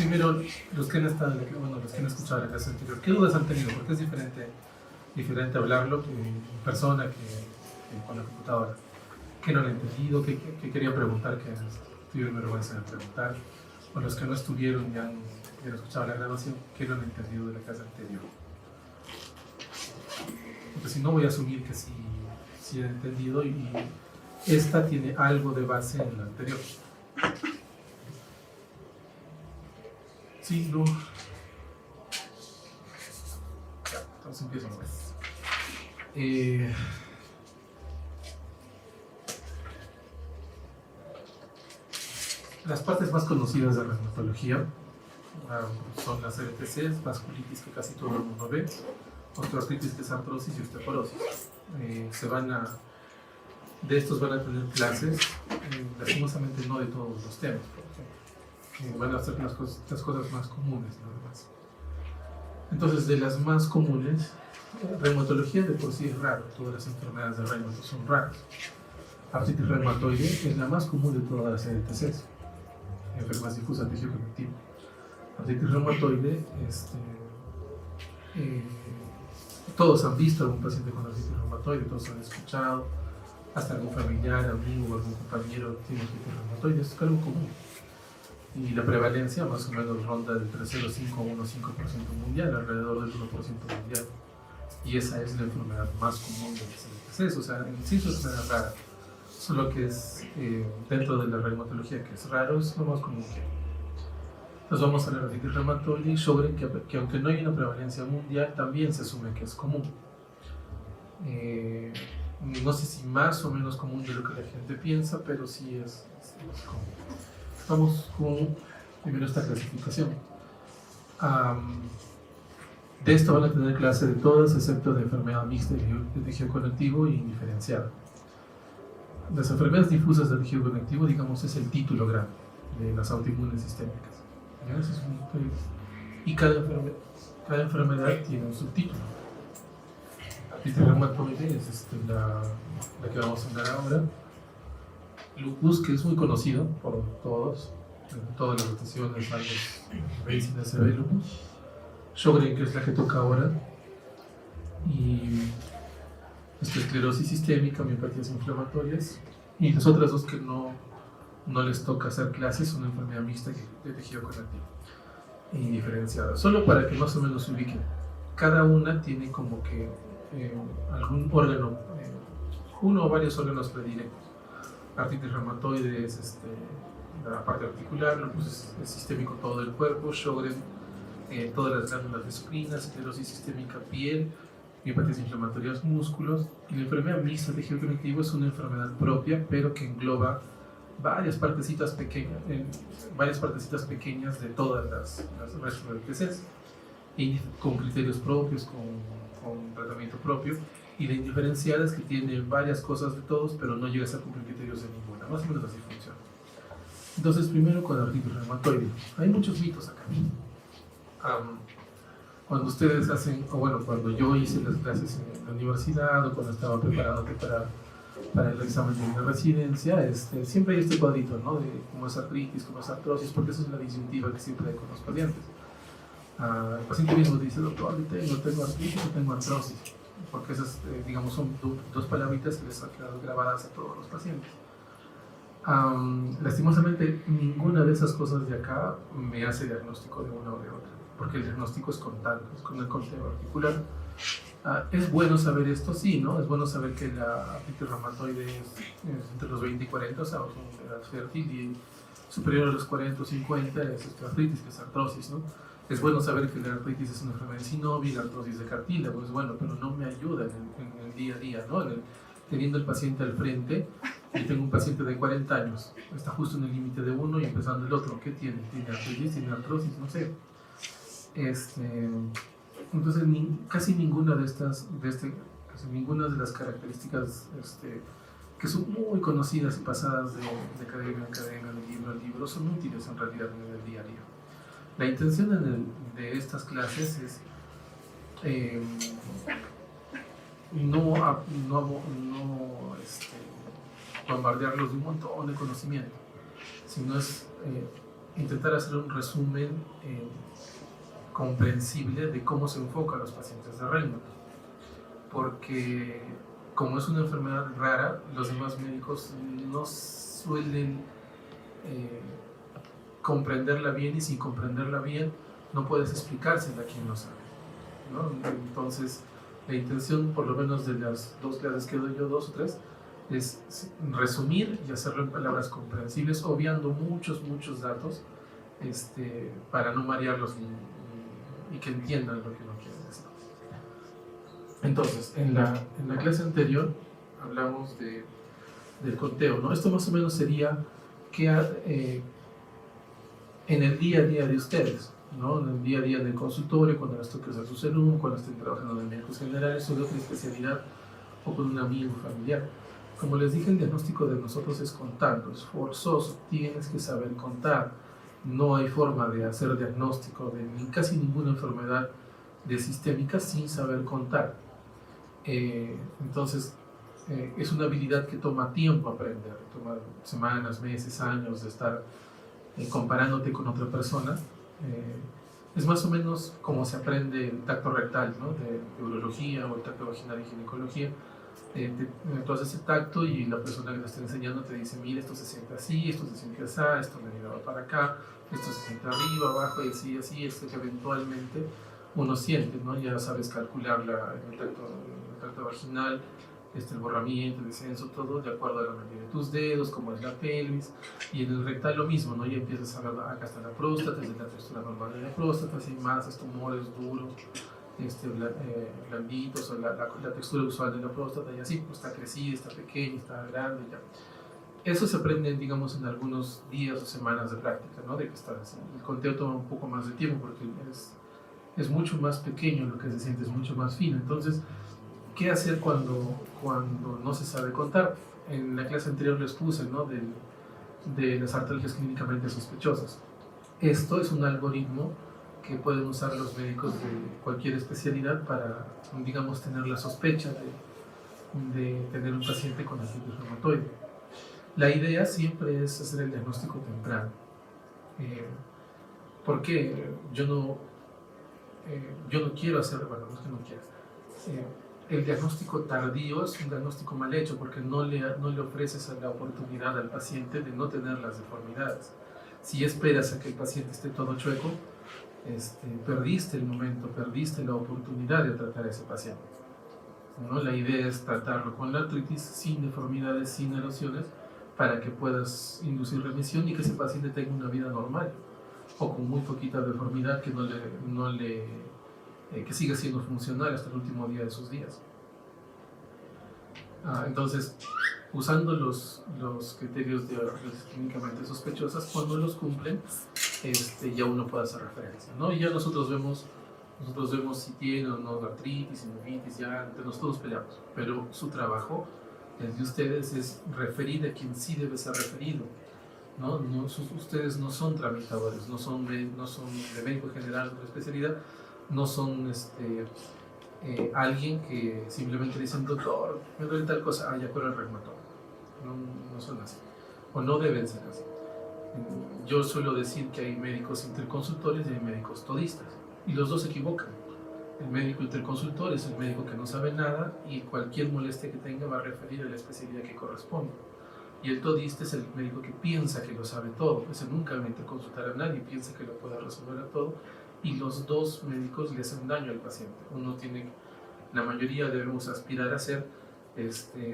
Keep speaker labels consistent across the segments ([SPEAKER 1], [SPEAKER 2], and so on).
[SPEAKER 1] primero, los que han estado, los que han escuchado la clase anterior, ¿qué dudas han tenido? Porque es diferente hablarlo en persona que con la computadora. ¿Qué no han entendido? ¿Qué quería preguntar? ¿Qué tuvieron vergüenza de preguntar? O los que no estuvieron y han escuchado la grabación, ¿qué no han entendido de la clase anterior? Porque si no, voy a asumir que sí han entendido y esta tiene algo de base en la anterior. Sí, no. Ya, entonces empiezo otra vez. Las partes más conocidas de la reumatología son las RTCs, vasculitis que casi todo el mundo ve, osteoartritis que es artrosis y osteoporosis. De estos van a tener clases, lastimosamente no de todos los temas, por ejemplo. Van a ser las cosas más comunes, nada más. Entonces, de las más comunes, reumatología de por sí es raro, todas las enfermedades de reumato son raras. Artritis reumatoide es la más común de todas las RTCs, enfermedades difusas de tejido conectivo. Artritis reumatoide, todos han visto a algún paciente con artritis reumatoide, todos han escuchado, hasta algún familiar, amigo, algún compañero tiene artritis reumatoide, es algo común. Y la prevalencia más o menos ronda del 3,05 a 1,5% mundial, alrededor del 1% mundial. Y esa es la enfermedad más común de las RTCs, o sea, en sí es una enfermedad rara. Solo que es dentro de la reumatología, que es raro, es lo más común que hay. Entonces vamos a hablar de artritis reumatoide y Sjögren, que aunque no hay una prevalencia mundial, también se asume que es común. No sé si más o menos común de lo que la gente piensa, pero sí es común. Vamos con primero esta clasificación. De esto van a tener clase de todas, excepto de enfermedad mixta de tejido conectivo y indiferenciada. Las enfermedades difusas del tejido conectivo, digamos, es el título grande de las autoinmunes sistémicas. Y cada enfermedad tiene un subtítulo. Artritis reumatoide es la que vamos a hablar ahora. Lupus, que es muy conocido por todos, en todas las rotaciones, medicina se ve lupus. Sjögren, que es la que toca ahora. Y esclerosis sistémica, miopatías inflamatorias. Y las otras dos que no les toca hacer clases son una enfermedad mixta de tejido conectivo indiferenciada. Solo para que más o menos se ubiquen. Cada una tiene como que algún órgano, uno o varios órganos predilectos. Artritis reumatoide es la parte articular, lupus es sistémico todo el cuerpo, Sjögren todas las glándulas endocrinas, esclerosis sistémica piel, miopatías inflamatorias músculos, y la enfermedad mixta de tejido conectivo es una enfermedad propia, pero que engloba varias partecitas pequeñas de todas las RTCs, y con criterios propios, con tratamiento propio. Y la indiferenciada es que tiene varias cosas de todos, pero no llegas a cumplir criterios de ninguna. Más o menos así funciona. Entonces, primero con la artritis reumatoide. Hay muchos mitos acá. Cuando ustedes hacen, o bueno, cuando yo hice las clases en la universidad o cuando estaba preparándote para el examen de la residencia, siempre hay este cuadrito, ¿no? De cómo es artritis, cómo es artrosis, porque esa es la disyuntiva que siempre hay con los pacientes. El paciente mismo dice, doctor, tengo artritis o tengo artrosis, porque esas, digamos, son dos palabritas que les han quedado grabadas a todos los pacientes. Lastimosamente, ninguna de esas cosas de acá me hace diagnóstico de una o de otra, porque el diagnóstico es con el conteo articular. Es bueno saber esto, sí, ¿no? Es bueno saber que la artritis reumatoide es entre los 20 y 40, o sea, es una edad fértil, y superior a los 40 o 50 es osteoartritis, que es artrosis, ¿no? Es bueno saber que la artritis es una enfermedad sinovial, la artrosis de cartílago, es bueno, pero no me ayuda en el día a día, ¿no? Teniendo el paciente al frente, y tengo un paciente de 40 años, está justo en el límite de uno y empezando el otro, ¿qué tiene? ¿Tiene artritis? ¿Tiene artrosis? No sé. Entonces, casi ninguna de las características que son muy conocidas y pasadas de academia en academia, de libro a libro, son útiles en realidad en el día a día. La intención de estas clases es no bombardearlos de un montón de conocimiento, sino es intentar hacer un resumen comprensible de cómo se enfoca a los pacientes de Raynaud, porque como es una enfermedad rara, los demás médicos no suelen comprenderla bien, y sin comprenderla bien no puedes explicársela a quien no sabe, ¿no? Entonces la intención, por lo menos de las 2 clases que doy yo, 2 o 3, es resumir y hacerlo en palabras comprensibles, obviando muchos datos, para no marearlos y que entiendan lo que uno quiere decir. Entonces, en la clase anterior hablamos del conteo, ¿no? Esto más o menos sería que en el día a día de ustedes, ¿no? En el día a día del consultorio, cuando les toque usar su celular, cuando estén trabajando en médicos generales o de otra especialidad, o con un amigo familiar. Como les dije, el diagnóstico de nosotros es contando, es forzoso, tienes que saber contar. No hay forma de hacer diagnóstico de casi ninguna enfermedad de sistémica sin saber contar. Entonces, es una habilidad que toma tiempo aprender, toma semanas, meses, años de estar comparándote con otra persona. Es más o menos como se aprende el tacto rectal, ¿no? De urología, o el tacto vaginal y ginecología. Tú haces el tacto y la persona que te está enseñando te dice: mira, esto se siente así, esto se siente así, esto me va para acá, esto se siente arriba, abajo, y así, esto que eventualmente uno siente, ¿no? Ya sabes calcular en el tacto vaginal, el borramiento, el descenso, todo de acuerdo a la medida de tus dedos, como es la pelvis. Y en el rectal lo mismo, ¿no? Ya empiezas a ver, acá está la próstata, es la textura normal de la próstata, sin masas, tumores duros, blanditos, o la textura usual de la próstata, y así, pues está crecida, está pequeña, está grande, ya. Eso se aprende, digamos, en algunos días o semanas de práctica, ¿no? De que estás. El conteo toma un poco más de tiempo porque es mucho más pequeño lo que se siente, es mucho más fino. Entonces, ¿qué hacer cuando no se sabe contar? En la clase anterior les puse, ¿no? de las artralgias clínicamente sospechosas. Esto es un algoritmo que pueden usar los médicos de cualquier especialidad para, digamos, tener la sospecha de tener un paciente con artritis reumatoide. La idea siempre es hacer el diagnóstico temprano. ¿Por qué? Yo no quiero hacer, bueno, no es que no quiera. El diagnóstico tardío es un diagnóstico mal hecho porque no le ofreces la oportunidad al paciente de no tener las deformidades. Si esperas a que el paciente esté todo chueco, perdiste el momento, perdiste la oportunidad de tratar a ese paciente, ¿no? La idea es tratarlo con la artritis sin deformidades, sin erosiones, para que puedas inducir remisión y que ese paciente tenga una vida normal o con muy poquita deformidad que que siga siendo funcional hasta el último día de sus días. Entonces, usando los criterios de artritis clínicamente sospechosas, cuando los cumplen, ya uno puede hacer referencia, ¿no? Y ya nosotros vemos si tiene o no artritis, sinovitis, ya entre nosotros peleamos, pero su trabajo, el de ustedes, es referir a quien sí debe ser referido, ¿no? Ustedes no son tramitadores, no son de médico general de especialidad, no son alguien que simplemente dicen: doctor, me duele tal cosa, ya con el reumatólogo. No son así, o no deben ser así. Yo suelo decir que hay médicos interconsultores y hay médicos todistas, y los dos se equivocan. El médico interconsultor es el médico que no sabe nada y cualquier molestia que tenga va a referir a la especialidad que corresponde. Y el todista es el médico que piensa que lo sabe todo, ese nunca va a interconsultar a nadie, piensa que lo puede resolver a todo, y los dos médicos le hacen daño al paciente. La mayoría debemos aspirar a ser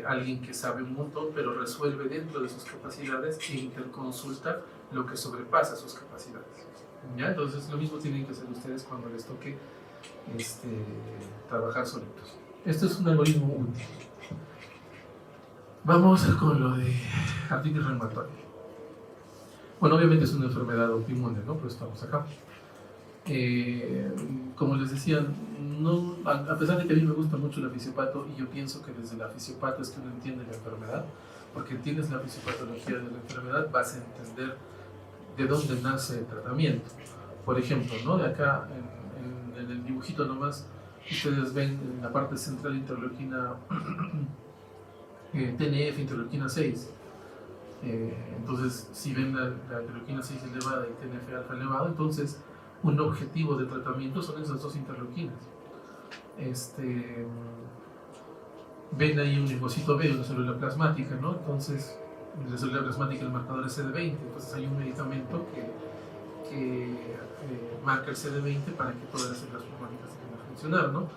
[SPEAKER 1] alguien que sabe un montón, pero resuelve dentro de sus capacidades e interconsulta lo que sobrepasa sus capacidades, ¿ya? Entonces lo mismo tienen que hacer ustedes cuando les toque trabajar solitos. Esto es un algoritmo útil. Vamos con lo de artritis reumatoide. Bueno, obviamente es una enfermedad autoinmune, ¿no? Pero estamos acá. Como les decía, a pesar de que a mí me gusta mucho la fisiopato, y yo pienso que desde la fisiopato es que uno entiende la enfermedad, porque entiendes la fisiopatología de la enfermedad, vas a entender de dónde nace el tratamiento. Por ejemplo, ¿no? De acá, en el dibujito nomás, ustedes ven en la parte central interleuquina TNF, interleuquina 6. Entonces, si ven la interleuquina 6 elevada y TNF-alfa elevado, entonces un objetivo de tratamiento son esas dos interleuquinas. Ven ahí un linfocito B, una célula plasmática, ¿no? Entonces, la célula plasmática, el marcador es CD20, entonces hay un medicamento que marca el CD20 para que todas las células plasmáticas tengan que funcionar, ¿no?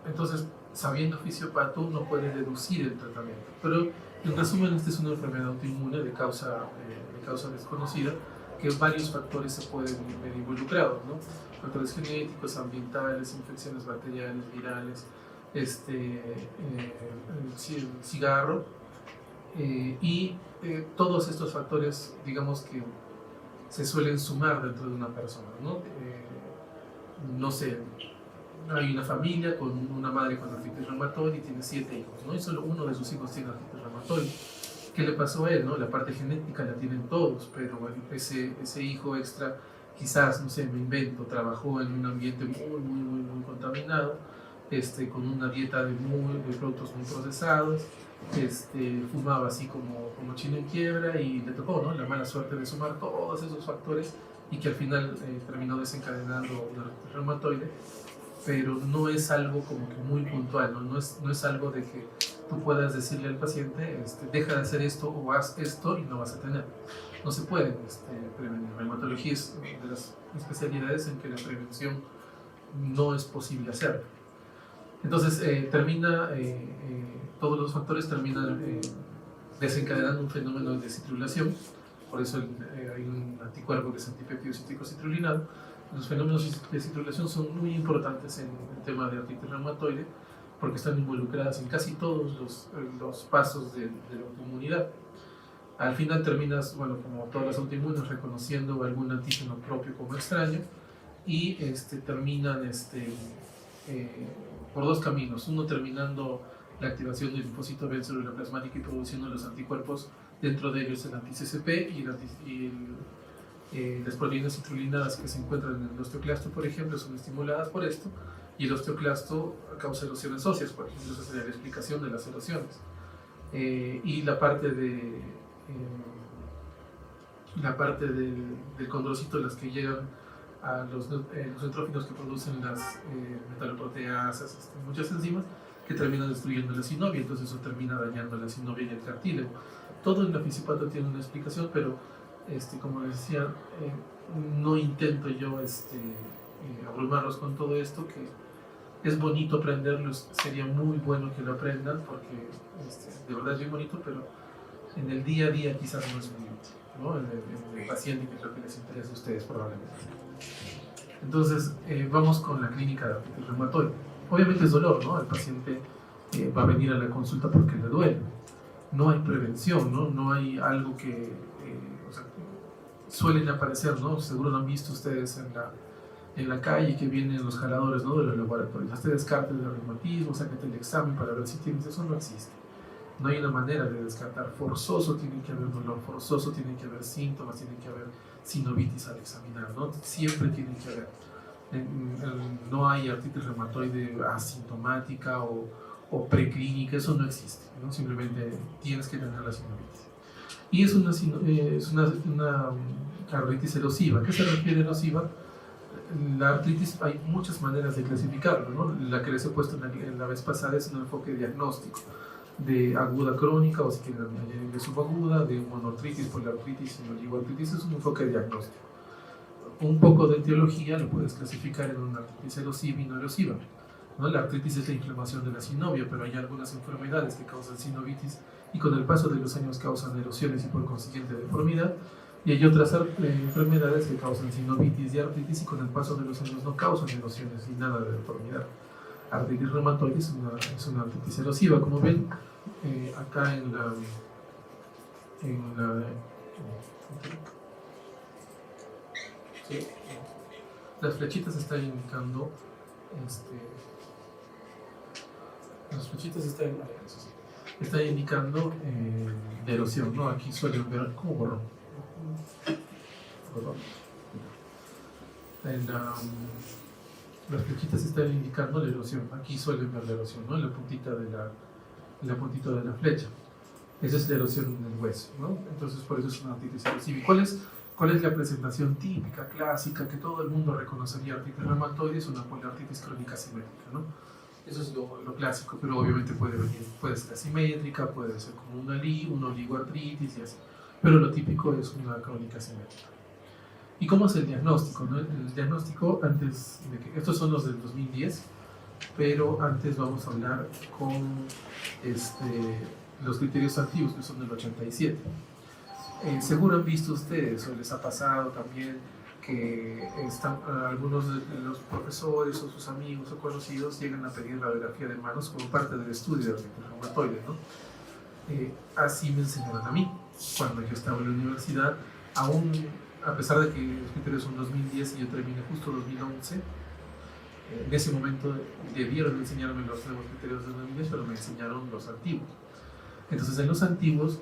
[SPEAKER 1] Entonces, sabiendo fisiopato, uno puede deducir el tratamiento, pero en resumen, esta es una enfermedad autoinmune de causa desconocida, que varios factores se pueden ver involucrados, ¿no? Factores genéticos, ambientales, infecciones bacteriales, virales, cigarro, y todos estos factores, digamos que se suelen sumar dentro de una persona, ¿no? No sé, hay una familia con una madre con artritis reumatoide y tiene 7 hijos, ¿no? Y solo uno de sus hijos tiene artritis reumatoide. ¿Qué le pasó a él, no? La parte genética la tienen todos, pero ese hijo extra, quizás, no sé, me invento, trabajó en un ambiente muy contaminado, con una dieta de productos muy procesados, fumaba así como chino en quiebra y le tocó, ¿no? La mala suerte de sumar todos esos factores y que al final terminó desencadenando una artritis reumatoide, pero no es algo como que muy puntual, ¿no? No es algo de que tú puedas decirle al paciente, deja de hacer esto o haz esto y no vas a tener. No se puede prevenir. La reumatología es de las especialidades en que la prevención no es posible hacerlo. Entonces, todos los factores terminan desencadenando un fenómeno de citrulación, por eso hay un anticuerpo que es antipéptido cítrico citrulinado. Los fenómenos de citrulación son muy importantes en el tema de artritis reumatoide, porque están involucradas en casi todos los pasos de la autoinmunidad. Al final terminas, bueno, como todas las autoinmunes, reconociendo algún antígeno propio como extraño, y terminan por dos caminos. Uno, terminando la activación del linfocito B en célula plasmática y produciendo los anticuerpos, dentro de ellos el anti-CCP y las proteínas citrulinadas que se encuentran en el osteoclasto, por ejemplo, son estimuladas por esto, y el osteoclasto causa erosiones óseas, por ejemplo. Esa sería la explicación de las erosiones. Y la parte del condrocito, las que llegan a los neutrófilos que producen las metaloproteasas, muchas enzimas que terminan destruyendo la sinovia, entonces eso termina dañando la sinovia y el cartílago. Todo en la fisiopatía tiene una explicación, pero como les decía, no intento yo abrumarlos con todo esto, que es bonito aprenderlo, sería muy bueno que lo aprendan, porque de verdad es bien bonito, pero en el día a día quizás no es muy útil, ¿no? En el paciente, que es lo que les interesa a ustedes probablemente. Entonces, vamos con la clínica de artritis reumatoide. Obviamente es dolor, ¿no? El paciente va a venir a la consulta porque le duele. No hay prevención, ¿no? No hay algo que... o sea, suelen aparecer, ¿no? Seguro lo han visto ustedes en la calle, que vienen los jaladores, ¿no?, de los laboratorios. Hazte descarte del reumatismo, sácate el examen para ver si tienes eso. No existe. No hay una manera de descartar. Forzoso tiene que haber dolor, forzoso tiene que haber síntomas, tiene que haber sinovitis al examinar, ¿no? Siempre tiene que haber. No hay artritis reumatoide asintomática o preclínica, eso no existe, ¿no? Simplemente tienes que tener la sinovitis. Y es una artritis erosiva. ¿A qué se refiere erosiva? La artritis hay muchas maneras de clasificarlo, ¿no? La que les he puesto en la vez pasada es un enfoque diagnóstico, de aguda crónica, o si quieren de subaguda, de monoartritis, poliartritis y oligoartritis. Es un enfoque diagnóstico. Un poco de etiología lo puedes clasificar en una artritis erosiva y no erosiva, ¿no? La artritis es la inflamación de la sinovia, pero hay algunas enfermedades que causan sinovitis y con el paso de los años causan erosiones y por consiguiente deformidad, y hay otras enfermedades que causan sinovitis y artritis y con el paso de los años no causan erosiones ni nada de deformidad. Artritis reumatoide es una artritis erosiva, como ven acá en la ¿sí? Las flechitas están indicando están indicando la erosión, ¿no? Aquí suelen ver como borrón. Las flechitas están indicando la erosión. Aquí suelen ver la erosión, ¿no? En la puntita de la flecha. Esa es la erosión en el hueso, ¿no? Entonces, por eso es una artritis erosiva. ¿Y cuál es la presentación típica, clásica, que todo el mundo reconocería? Artritis reumatoide es una poliartritis crónica simétrica, ¿no? Eso es lo clásico, pero obviamente puede ser asimétrica, puede ser como una oligoartritis y así. Pero lo típico es una crónica simétrica. ¿Y cómo es el diagnóstico, no? El diagnóstico, antes de que... Estos son los del 2010, pero antes vamos a hablar con los criterios antiguos, que son del 87. Seguro han visto ustedes, o les ha pasado también, que algunos de los profesores o sus amigos o conocidos llegan a pedir radiografía de manos como parte del estudio de artritis reumatoide, ¿no? Así me enseñaron a mí cuando yo estaba en la universidad, aún a pesar de que los criterios son 2010 y yo terminé justo 2011. En ese momento debieron enseñarme los nuevos criterios de 2010, pero me enseñaron los antiguos. Entonces, en los antiguos,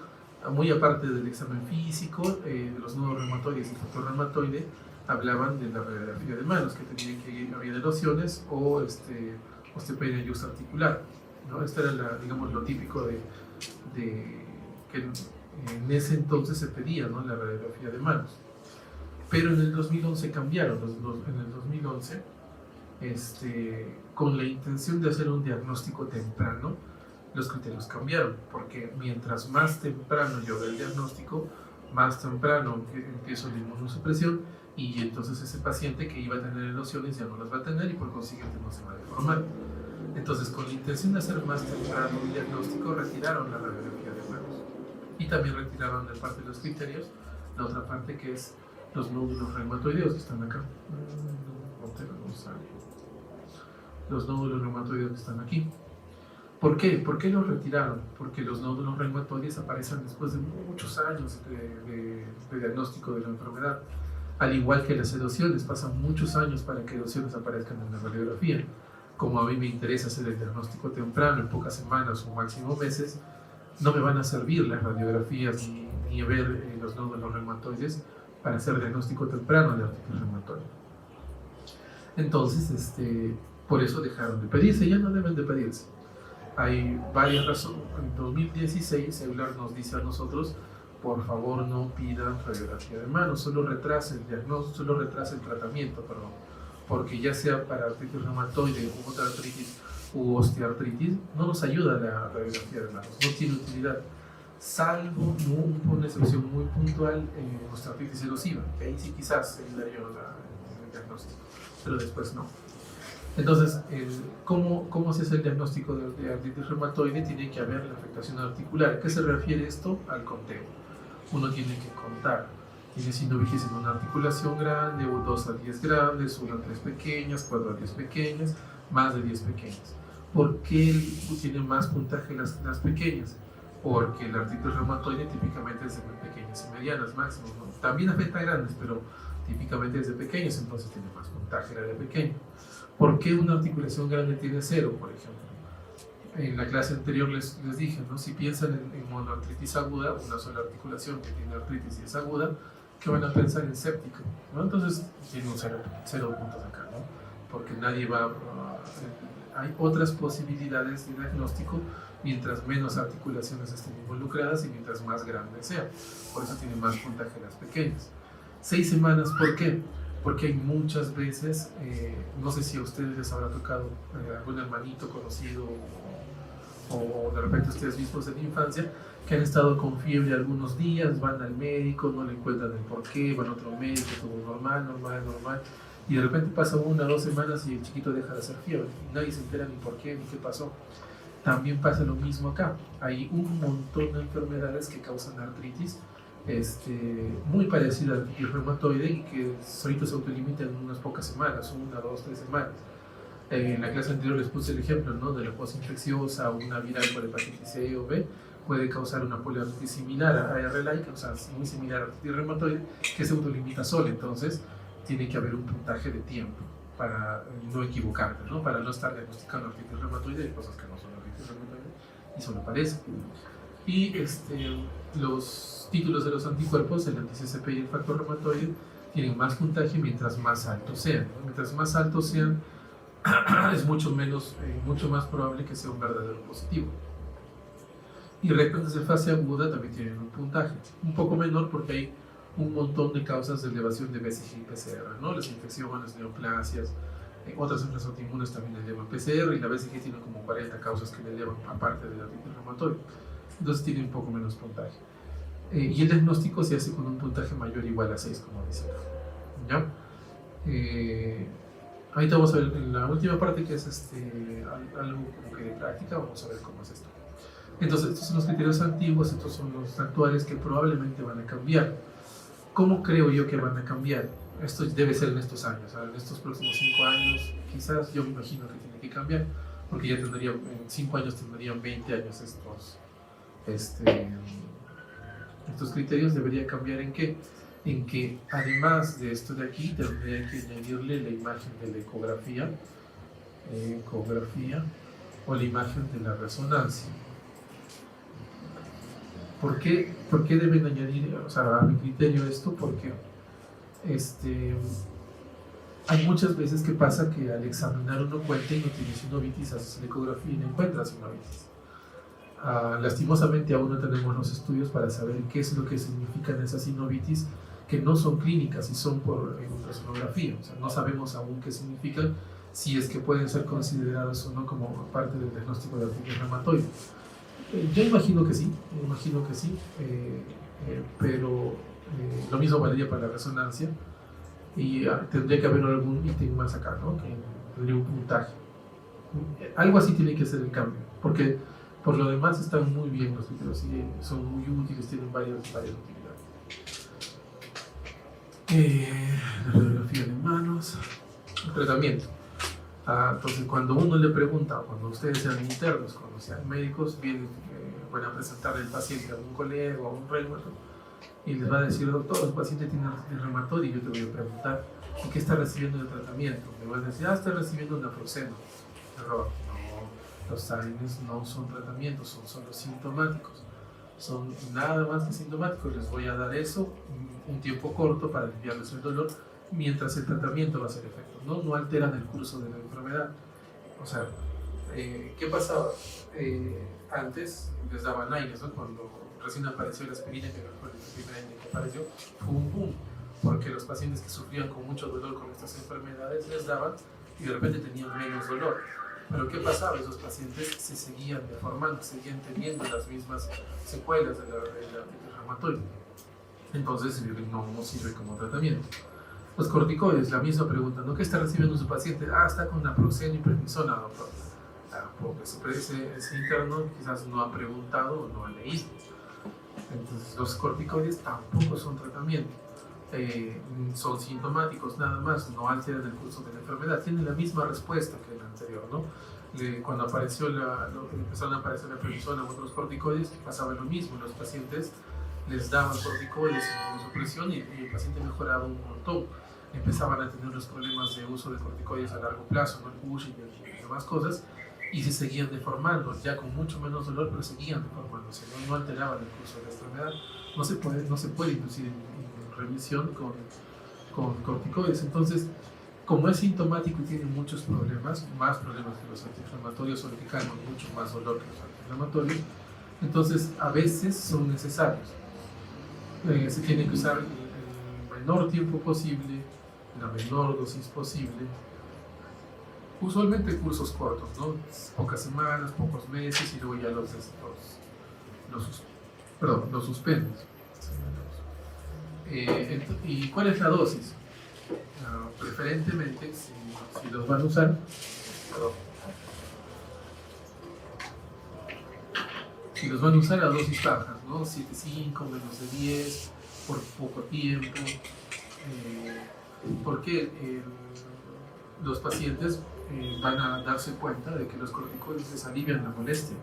[SPEAKER 1] muy aparte del examen físico, de los nodos reumatoides y el factor reumatoide, hablaban de la radiografía de manos, que tenían que había erosiones o osteopenia articular, ¿no? Este era, digamos, lo típico de que en ese entonces se pedía, ¿no? La radiografía de manos. Pero en el 2011 cambiaron, en el 2011, con la intención de hacer un diagnóstico temprano, los criterios cambiaron, porque mientras más temprano yo vea el diagnóstico, más temprano empiezo la inmunosupresión y entonces ese paciente que iba a tener erosiones ya no las va a tener y por consiguiente no se va a deformar. Entonces, con la intención de hacer más temprano el diagnóstico, retiraron la radiografía de manos y también retiraron de parte de los criterios la otra parte, que es los nódulos reumatoideos que están acá. Los nódulos reumatoideos que están aquí. ¿Por qué? ¿Por qué los retiraron? Porque los nódulos reumatoides aparecen después de muchos años de diagnóstico de la enfermedad. Al igual que las erosiones, pasan muchos años para que erosiones aparezcan en la radiografía. Como a mí me interesa hacer el diagnóstico temprano, en pocas semanas o máximo meses, no me van a servir las radiografías ni ver los nódulos reumatoides para hacer diagnóstico temprano de artritis reumatoide. Entonces, por eso dejaron de pedirse, ya no deben de pedirse. Hay varias razones. En 2016, Euler nos dice a nosotros, por favor no pidan radiografía de manos, solo retrase el diagnóstico, solo retrase el tratamiento, perdón, porque ya sea para artritis reumatoide u otra artritis u osteoartritis, no nos ayuda la radiografía de manos, no tiene utilidad, salvo una excepción muy puntual en osteoartritis erosiva, que ahí sí quizás ayudaría el diagnóstico, pero después no. Entonces, ¿cómo se hace el diagnóstico de artritis reumatoide? Tiene que haber la afectación articular. ¿A qué se refiere esto? Al conteo. Uno tiene que contar. Tiene sinovitis en una articulación grande, o 2 a 10 grandes, 1 a 3 pequeñas, 4 a 10 pequeñas, más de 10 pequeñas. ¿Por qué tiene más puntaje las pequeñas? Porque la artritis reumatoide típicamente es de pequeñas y medianas máximo, ¿no? También afecta a grandes, pero típicamente es de pequeños, entonces tiene más puntaje la de pequeño. ¿Por qué una articulación grande tiene 0, por ejemplo? En la clase anterior les dije, ¿no? Si piensan en monoartritis aguda, una sola articulación que tiene artritis y es aguda, ¿qué van a pensar en séptico? ¿No? Entonces tiene un 0 puntos acá, ¿no? Porque nadie va hay otras posibilidades de diagnóstico mientras menos articulaciones estén involucradas y mientras más grande sea. Por eso tiene más puntaje las pequeñas. 6 semanas, ¿por qué? Porque hay muchas veces, no sé si a ustedes les habrá tocado algún hermanito conocido o de repente ustedes mismos en la infancia, que han estado con fiebre algunos días, van al médico, no le encuentran el porqué, van a otro médico, todo normal, y de repente pasa 1 o 2 semanas y el chiquito deja de hacer fiebre, y nadie se entera ni por qué, ni qué pasó. También pasa lo mismo acá. Hay un montón de enfermedades que causan artritis, muy parecida al artritis reumatoide y que ahorita se autolimita en unas pocas semanas, 1, 2, 3 semanas. En la clase anterior les puse el ejemplo, ¿no? De la postinfecciosa o una viral por hepatitis C o B, puede causar una poliartritis similar a ARLI, o sea, muy similar a artritis reumatoide, que se autolimita sola. Entonces, tiene que haber un puntaje de tiempo para no equivocarme, ¿no? Para no estar diagnosticando artritis reumatoide de cosas que no son artritis reumatoide y solo parecen. Y los títulos de los anticuerpos, el anti-CCP y el factor reumatoide, tienen más puntaje mientras más altos sean, ¿no? Mientras más altos sean, es mucho más probable que sea un verdadero positivo. Y rectas de fase aguda también tienen un puntaje, un poco menor porque hay un montón de causas de elevación de BCG y PCR, ¿no? Las infecciones, neoplasias, otras enfermedades autoinmunes también elevan PCR y la BCG tiene como 40 causas que le elevan aparte del artritis reumatoide. Entonces tiene un poco menos puntaje. Y el diagnóstico se hace con un puntaje mayor o igual a 6, como decía. ¿Ya? Ahorita vamos a ver en la última parte que es algo como que de práctica, vamos a ver cómo es esto. Entonces, estos son los criterios antiguos, estos son los actuales que probablemente van a cambiar. ¿Cómo creo yo que van a cambiar? Esto debe ser en estos años, en estos próximos 5 años, quizás yo me imagino que tiene que cambiar, porque ya tendría, en 5 años tendrían 20 años estos criterios. Debería cambiar en qué? En que además de esto de aquí, tendría que añadirle la imagen de la ecografía o la imagen de la resonancia. ¿Por qué deben añadir, a mi criterio esto? Porque hay muchas veces que pasa que al examinar uno cuenta y no tiene sinovitis, haces la ecografía y no encuentra sinovitis. Lastimosamente aún no tenemos los estudios para saber qué es lo que significan esas sinovitis que no son clínicas y son por ultrasonografía. No sabemos aún qué significan, si es que pueden ser consideradas o no como parte del diagnóstico de artritis reumatoide. Yo imagino que sí, pero lo mismo valdría para la resonancia y tendría que haber algún ítem más acá, ¿no? Que tendría un puntaje. Algo así tiene que ser el cambio, porque por lo demás están muy bien los criterios, son muy útiles, tienen varias utilidades. La radiografía de manos, el tratamiento. Entonces, cuando uno le pregunta, cuando ustedes sean internos, cuando sean médicos, van a presentarle el paciente a un colega o a un reumatólogo y les va a decir: doctor, el paciente tiene artritis reumatoide, y yo te voy a preguntar: ¿y qué está recibiendo de tratamiento? Me van a decir: está recibiendo naproxeno. Error. No, los AINES no son tratamientos, son solo sintomáticos. Son nada más que sintomáticos. Les voy a dar eso un tiempo corto para aliviarles el dolor mientras el tratamiento va a hacer efecto. No alteran el curso de la enfermedad. ¿Qué pasaba? Antes les daban AINES, ¿no? Cuando recién apareció la aspirina, que fue el primer AINE que apareció, fue un boom, porque los pacientes que sufrían con mucho dolor con estas enfermedades les daban y de repente tenían menos dolor. Pero ¿qué pasaba? Esos pacientes se seguían deformando, seguían teniendo las mismas secuelas de la artritis reumatoide. Entonces no sirve como tratamiento. Los corticoides, la misma pregunta, ¿no? ¿Qué está recibiendo su paciente? Está con naproxeno y prednisona, doctor. Porque ese interno quizás no ha preguntado o no ha leído. Entonces, los corticoides tampoco son tratamiento. Son sintomáticos nada más, no alteran el curso de la enfermedad. Tienen la misma respuesta que el anterior, ¿no? Cuando empezaron a aparecer la prednisona u otros corticoides, pasaba lo mismo. Los pacientes les daban corticoides en supresión y el paciente mejoraba un montón. Empezaban a tener los problemas de uso de corticoides a largo plazo, ¿no? El Cushing y demás cosas, y se seguían deformando, ya con mucho menos dolor, pero seguían deformándose, no alteraban el curso de la enfermedad. No se puede inducir en remisión con corticoides. Entonces, como es sintomático y tiene muchos problemas, más problemas que los antiinflamatorios, o que causan mucho más dolor que los antiinflamatorios, entonces a veces son necesarios. Se tiene que usar el menor tiempo posible, la menor dosis posible, usualmente cursos cortos, ¿no? Pocas semanas, pocos meses, y luego ya los suspendes. ¿Y cuál es la dosis? Preferentemente, si los van a usar, a dosis bajas, ¿no? 7.5, menos de 10, por poco tiempo, porque los pacientes van a darse cuenta de que los corticoides les alivian la molestia.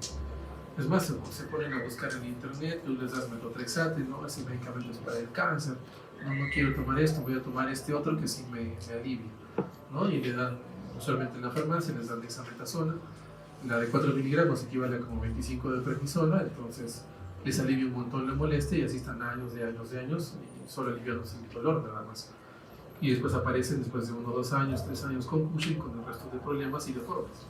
[SPEAKER 1] Es más, se ponen a buscar en internet, tú les das metotrexate, ¿no? Ese medicamento es para el cáncer, no quiero tomar esto, voy a tomar este otro que sí me alivia, ¿no? Y le dan, usualmente en la farmacia, les dan dexametasona, la de 4 miligramos equivale a como 25 de prednisona, entonces les alivia un montón la molestia y así están años y solo aliviándose el dolor nada más. Y después aparecen después de 1, 2 años, 3 años con Cushing, con el resto de problemas y deformes.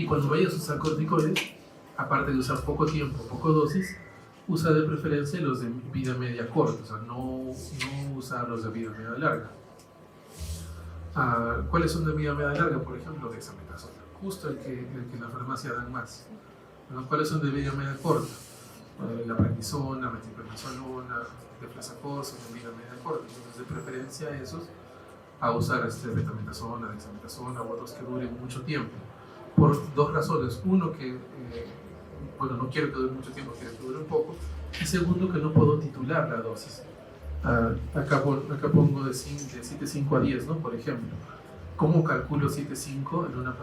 [SPEAKER 1] Y cuando vayas a usar corticoides, aparte de usar poco tiempo, poco dosis, usa de preferencia los de vida media corta, o sea, no usa los de vida media larga. ¿Cuáles son de vida media larga? Por ejemplo, dexametasona, justo el que en la farmacia dan más. ¿No? ¿Cuáles son de vida media corta? La prednisona, metilprednisolona, deflazacos, de vida media corta. Entonces, de preferencia esos, a usar betametasona, dexametasona u otros que duren mucho tiempo. Por dos razones. Uno, que no quiero que dure mucho tiempo, quiero que dure un poco. Y segundo, que no puedo titular la dosis. Acá pongo de 7,5 a 10, ¿no? Por ejemplo. ¿Cómo calculo 7,5 en una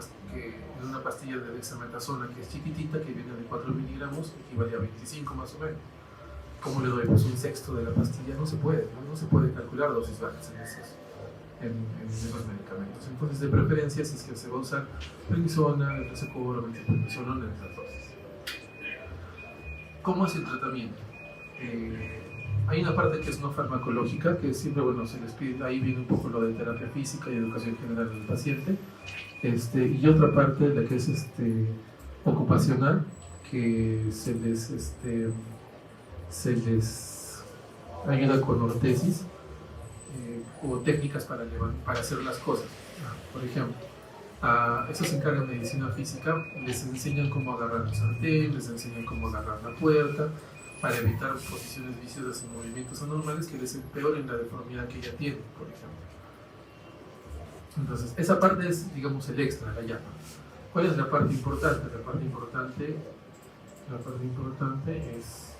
[SPEAKER 1] pastilla de dexametasona que es chiquitita, que viene de 4 miligramos, equivale a 25 más o menos? ¿Cómo le doy? Pues un sexto de la pastilla. No se puede calcular dosis bajas en esos medicamentos. Entonces, de preferencia, si es que se va a usar prednisona, deflazacor, metilprednisolona en esas dosis. ¿Cómo es el tratamiento? Hay una parte que es no farmacológica, que siempre, se les pide, ahí viene un poco lo de terapia física y educación general del paciente, y otra parte, la que es ocupacional, que se les ayuda con ortesis o técnicas para hacer las cosas. Por ejemplo, eso se encarga de medicina física, les enseñan cómo agarrar el sartén, les enseñan cómo agarrar la puerta, para evitar posiciones viciosas y movimientos anormales que les empeoren la deformidad que ya tienen, por ejemplo. Entonces, esa parte es, digamos, el extra, la llama. ¿Cuál es la parte importante? La parte importante es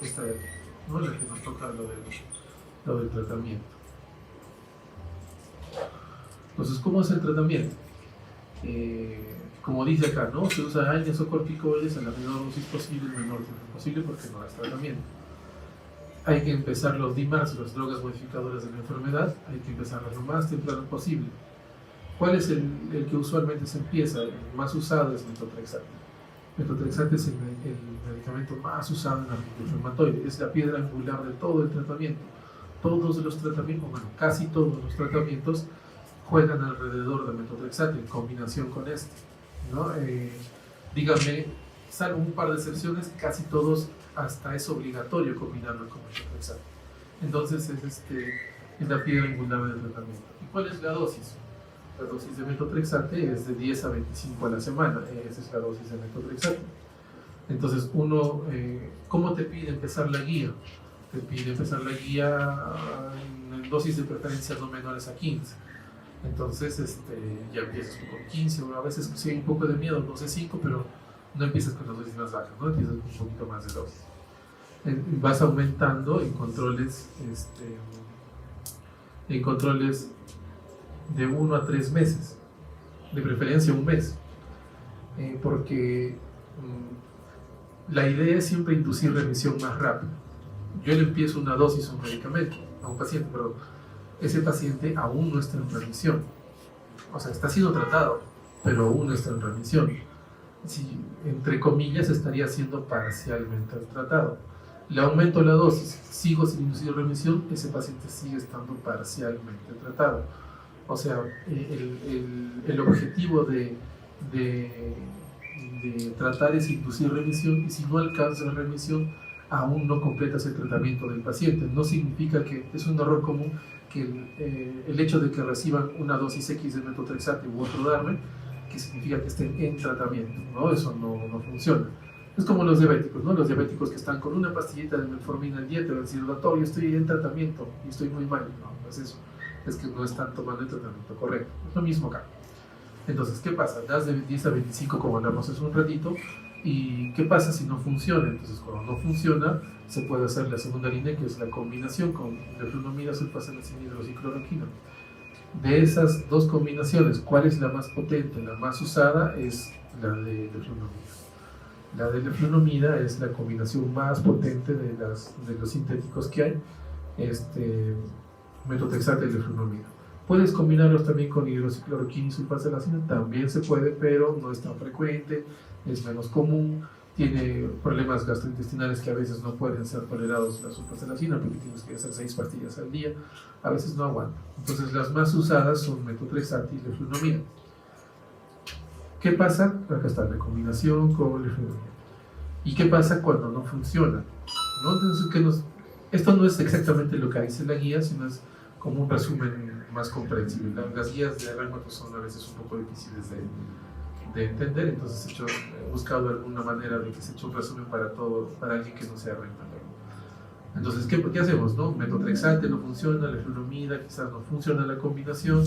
[SPEAKER 1] esta de aquí, ¿no? La que nos toca lo del tratamiento. Entonces, ¿cómo es el tratamiento? Como dice acá, ¿no? Se usa AINES o corticoides a la menor dosis posible, el menor tiempo posible, porque no es tratamiento. Hay que empezar los DMARDs, las drogas modificadoras de la enfermedad, hay que empezarlas lo más temprano posible. ¿Cuál es el que usualmente se empieza? El más usado es metotrexate. Metotrexate es el medicamento más usado en artritis reumatoide, es la piedra angular de todo el tratamiento. Todos los tratamientos, casi todos los tratamientos juegan alrededor de metotrexate en combinación con ¿no? Dígame, salvo un par de excepciones, casi todos hasta es obligatorio combinarlo con metotrexate. Entonces es la piedra angular del tratamiento. ¿Y cuál es la dosis? La dosis de metotrexate es de 10 a 25 a la semana. Esa es la dosis de metotrexate. Entonces ¿cómo te pide empezar la guía? Te pide empezar la guía en dosis de preferencia no menores a 15. Entonces ya empiezas con 15, o a veces sí hay un poco de miedo, 12,5, pero no empiezas con las dosis más bajas, ¿no? Empiezas con un poquito más de dosis. Vas aumentando en controles de 1 a 3 meses, de preferencia un mes, porque la idea es siempre inducir remisión más rápido. Yo le empiezo una dosis, un medicamento a un paciente, pero ese paciente aún no está en remisión. O sea, está siendo tratado, pero aún no está en remisión. Si, entre comillas, estaría siendo parcialmente tratado. Le aumento la dosis, sigo sin inducir remisión, ese paciente sigue estando parcialmente tratado. O sea, el objetivo de tratar es inducir remisión, y si no alcanza remisión, aún no completas el tratamiento del paciente. No significa que es un error común que el hecho de que reciban una dosis X de metotrexate u otro DARME, que significa que estén en tratamiento, ¿no? Eso no funciona. Es como los diabéticos, ¿no? Los diabéticos que están con una pastillita de metformina al día te van a decir, doctor, yo estoy en tratamiento y estoy muy mal. No es eso, es que no están tomando el tratamiento correcto. Es lo mismo acá. Entonces, ¿qué pasa? Das de 10 a 25, como hablamos hace un ratito, ¿y qué pasa si no funciona? Entonces, cuando no funciona, se puede hacer la segunda línea, que es la combinación con leflunomida, sulfasalazina, hidroxicloroquina. De esas dos combinaciones, ¿cuál es la más potente? La más usada es la de leflunomida. La de leflunomida es la combinación más potente de los sintéticos que hay, metotrexate y leflunomida. Puedes combinarlos también con hidroxicloroquina y sulfasalazina, también se puede, pero no es tan frecuente, es menos común, tiene problemas gastrointestinales que a veces no pueden ser tolerados la sulfasalazina porque tienes que hacer 6 pastillas al día, a veces no aguanta. Entonces las más usadas son metotrexato y leflunomida. ¿Qué pasa? Acá está la combinación con leflunomida. ¿Y qué pasa cuando no funciona? ¿No? Entonces, esto no es exactamente lo que dice la guía, sino es como un resumen más comprensible. Las guías de reuma son a veces un poco difíciles de entender, entonces he buscado alguna manera de que se eche un resumen para alguien que no sea reumatólogo. Entonces, ¿qué hacemos? ¿No? Metotrexate no funciona, leflunomida quizás no funciona la combinación,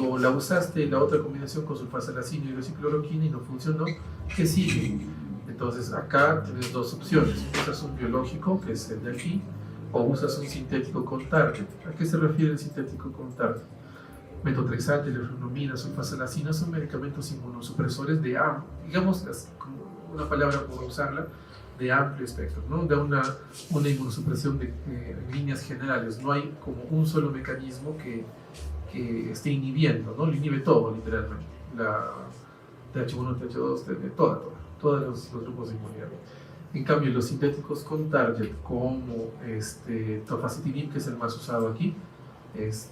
[SPEAKER 1] o la usaste la otra combinación con sulfasalazina y hidroxicloroquina y no funcionó, ¿qué sigue? Entonces acá tienes dos opciones: usas un biológico, que es el de aquí, o usas un sintético con target. ¿A qué se refiere el sintético con target? Metotrexate, leflunomida, sulfasalazina son medicamentos inmunosupresores de digamos, como una palabra por usarla, de amplio espectro, ¿no? De una inmunosupresión en líneas generales. No hay como un solo mecanismo que esté inhibiendo, ¿no? Lo inhibe todo, literalmente. La TH1, TH2, todos los grupos de inmunidad. En cambio, los sintéticos con target, como tofacitinib, que es el más usado aquí, es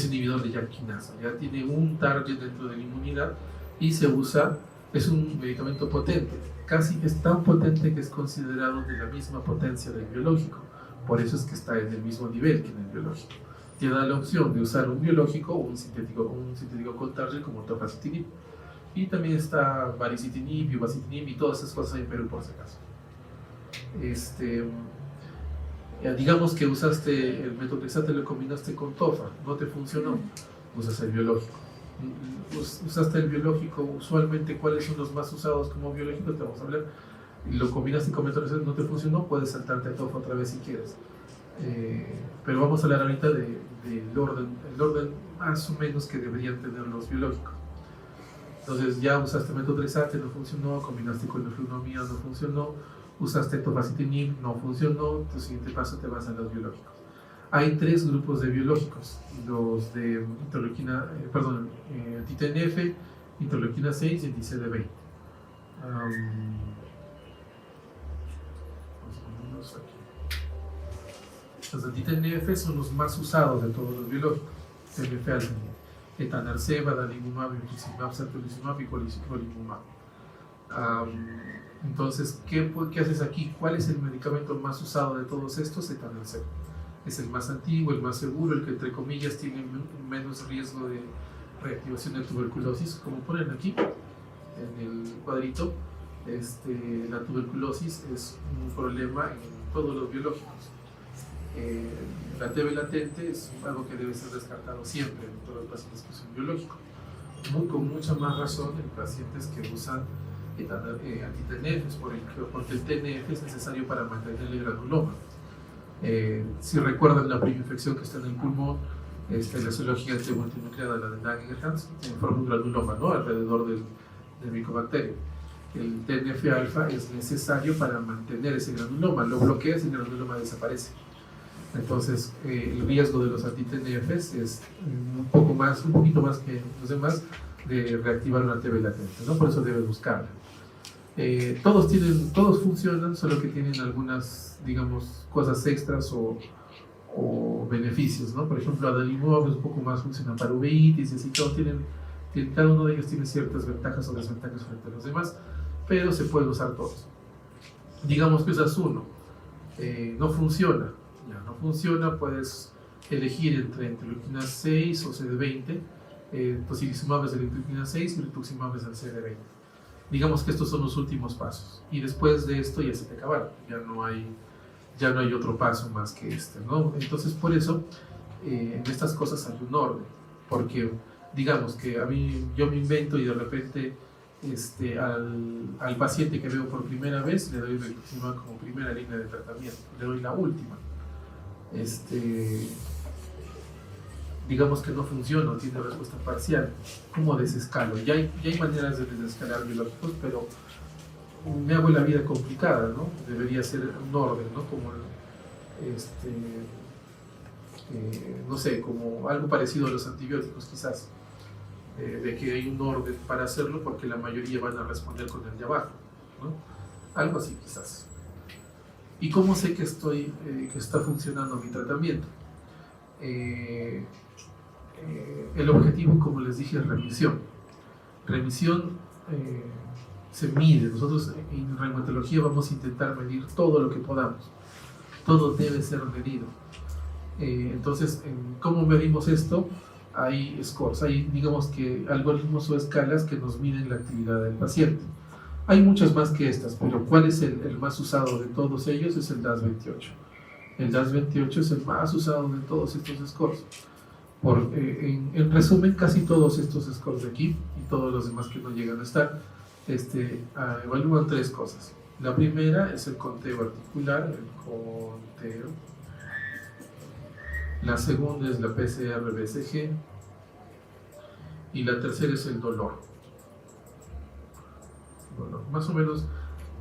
[SPEAKER 1] inhibidor de JAK quinasa, ya tiene un target dentro de la inmunidad y se usa, es un medicamento potente, casi es tan potente que es considerado de la misma potencia del biológico, por eso es que está en el mismo nivel que en el biológico. Te da la opción de usar un biológico o un sintético con target como tofacitinib, y también está baricitinib, uvasitinib y todas esas cosas en Perú por si acaso. Digamos que usaste el metotrexato y lo combinaste con tofa, no te funcionó, usas el biológico. Usaste el biológico, usualmente cuáles son los más usados como biológicos, te vamos a hablar. Lo combinaste con metotrexato, no te funcionó, puedes saltarte a tofa otra vez si quieres. Pero vamos a hablar ahorita del orden más o menos que deberían tener los biológicos. Entonces ya usaste metotrexato, no funcionó, combinaste con leflunomida, no funcionó, usaste tofacitinib, no funcionó, tu siguiente paso te vas a los biológicos. Hay 3 grupos de biológicos: los de anti-TNF, interleuquina 6 y anti-CD20. Los anti-TNF son los más usados de todos los biológicos: TNF-alfa, etanercept, adalimumab, infliximab, certolizumab y colisulimumab. Entonces, ¿qué haces aquí? ¿Cuál es el medicamento más usado de todos estos? Etanercept. Es el más antiguo, el más seguro, el que entre comillas tiene menos riesgo de reactivación de tuberculosis. Como ponen aquí en el cuadrito, la tuberculosis es un problema en todos los biológicos. La TB latente es algo que debe ser descartado siempre en todos los pacientes que son biológicos, con mucha más razón en pacientes que usan anti-TNFs, porque el TNF es necesario para mantener el granuloma. Si recuerdan la primera infección que está en el pulmón, la célula gigante multinucleada, la de Langerhans, forma un granuloma, ¿no?, alrededor del micobacterio. El TNF-alfa es necesario para mantener ese granuloma, lo bloqueas y el granuloma desaparece. Entonces, el riesgo de los anti-TNFs es un poquito más que los demás de reactivar una TB latente, ¿no? Por eso debes buscarla. Todos funcionan, solo que tienen algunas, digamos, cosas extras o beneficios, ¿no? Por ejemplo, adalimumab es un poco más funcional para uveitis, y así cada uno de ellos tiene ciertas ventajas o desventajas frente a los demás, pero se pueden usar todos. Digamos que usas uno, no funciona. No funciona, puedes elegir entre interleuquina 6 o CD20. Tocilizumab es el interleuquina 6 y rituximab es el CD20. Digamos que estos son los últimos pasos, y después de esto ya se te acabaron, ya no hay otro paso más que ¿no? Entonces, por eso en estas cosas hay un orden, porque digamos que yo me invento y de repente al paciente que veo por primera vez le doy rituximab como primera línea de tratamiento, le doy la última. Digamos que no funciona, tiene respuesta parcial. ¿Cómo desescalo? Ya hay maneras de desescalar biológicos, pero me hago la vida complicada, ¿no? Debería ser un orden, ¿no? Como no sé, como algo parecido a los antibióticos quizás, de que hay un orden para hacerlo porque la mayoría van a responder con el de abajo. ¿no? Algo así quizás. ¿Y cómo sé que está funcionando mi tratamiento? El objetivo, como les dije, es remisión. Remisión se mide. Nosotros en reumatología vamos a intentar medir todo lo que podamos. Todo debe ser medido. Entonces, ¿cómo medimos esto? Hay scores, hay, digamos que algoritmos o escalas que nos miden la actividad del paciente. Hay muchas más que estas, pero ¿cuál es el más usado de todos ellos? Es el DAS28. El DAS28 es el más usado de todos estos scores. En resumen, casi todos estos scores de aquí y todos los demás que no llegan a estar evalúan tres cosas. La primera es el conteo articular, el conteo. La segunda es la PCR-BCG y la tercera es el dolor. Bueno, más o menos,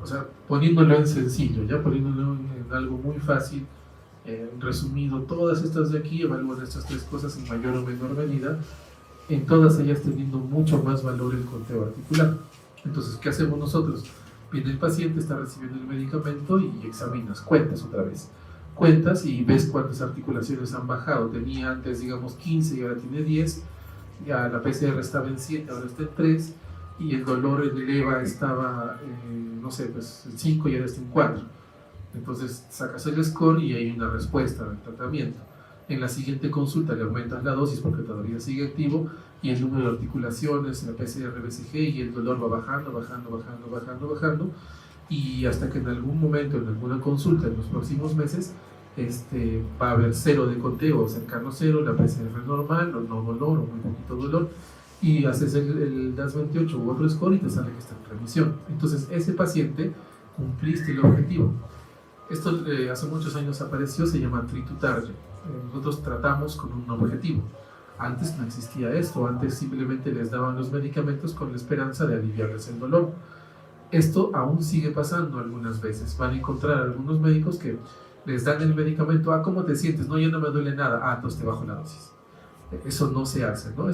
[SPEAKER 1] o sea, poniéndolo en sencillo, ya poniéndolo en algo muy fácil, resumido, todas estas de aquí evalúan estas tres cosas en mayor o menor medida, en todas ellas teniendo mucho más valor el conteo articular. Entonces, ¿qué hacemos nosotros? Viene el paciente, está recibiendo el medicamento y examinas, cuentas otra vez. Cuentas y ves cuántas articulaciones han bajado. Tenía antes, digamos, 15 y ahora tiene 10. Ya la PCR estaba en 7, ahora está en 3. Y el dolor en el EVA estaba, no sé, pues en 5 y ahora está en 4. Entonces sacas el score y hay una respuesta del tratamiento. En la siguiente consulta le aumentas la dosis porque todavía sigue activo y el número de articulaciones, la PCR-BCG y el dolor va bajando y hasta que en algún momento, en alguna consulta en los próximos meses, va a haber 0 de conteo, cercano a 0, la PCR normal, o no dolor, o muy poquito dolor, y haces el DAS28 u otro score y te sale que está en remisión. Entonces, ese paciente cumpliste el objetivo. Esto hace muchos años apareció, se llama treat to target. Nosotros tratamos con un objetivo. Antes no existía esto, antes simplemente les daban los medicamentos con la esperanza de aliviarles el dolor. Esto aún sigue pasando algunas veces. Van a encontrar algunos médicos que les dan el medicamento, ¿cómo te sientes? No, ya no me duele nada, entonces te bajo la dosis. Eso no se hace, ¿no?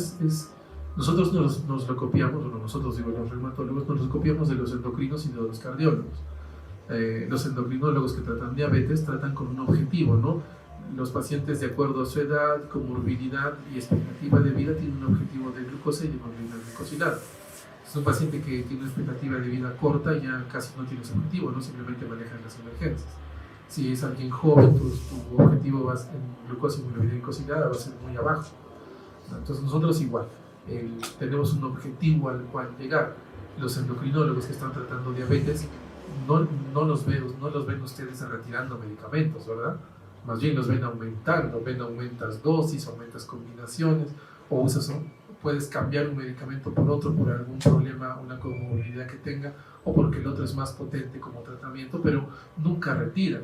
[SPEAKER 1] Nosotros nos lo copiamos, bueno, nosotros digo, los reumatólogos nos lo copiamos de los endocrinos y de los cardiólogos. Los endocrinólogos que tratan diabetes tratan con un objetivo, ¿no? Los pacientes, de acuerdo a su edad, comorbilidad y expectativa de vida, tienen un objetivo de glucosa y de hemoglobina glicosilada. Es un paciente que tiene una expectativa de vida corta, ya casi no tiene ese objetivo, no simplemente manejan las emergencias. Si es alguien joven, tu objetivo va en glucosa y hemoglobina glicosilada va a ser muy abajo. Entonces nosotros igual, tenemos un objetivo al cual llegar. Los endocrinólogos que están tratando diabetes no los ven ustedes retirando medicamentos, ¿verdad? Más bien los ven aumentando, aumentas dosis, aumentas combinaciones, o puedes cambiar un medicamento por otro por algún problema, una comorbilidad que tenga, o porque el otro es más potente como tratamiento, pero nunca retiran.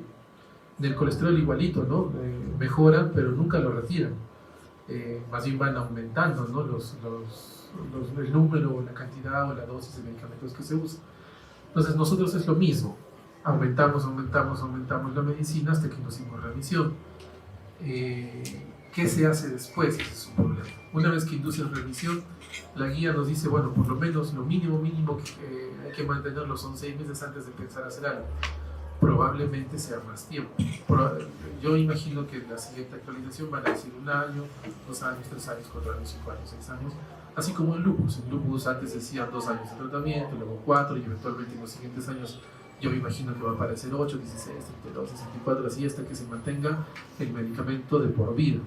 [SPEAKER 1] Del colesterol igualito, ¿no? Mejoran, pero nunca lo retiran. Más bien van aumentando, ¿no? El número, la cantidad o la dosis de medicamentos que se usan. Entonces nosotros es lo mismo, aumentamos la medicina hasta que inducimos remisión. ¿Qué se hace después? Ese es un problema. Una vez que induces remisión, la guía nos dice, bueno, por lo menos lo mínimo que hay que mantenerlo son 6 meses antes de pensar hacer algo. Probablemente sea más tiempo. Yo imagino que la siguiente actualización van a decir 1 año, 2 años, 3 años, 4 años, 5 años, 6 años. Así como en lupus. En lupus antes decían 2 años de tratamiento, luego 4 y eventualmente en los siguientes años yo me imagino que va a aparecer 8, 16, 32, 64, así hasta que se mantenga el medicamento de por vida.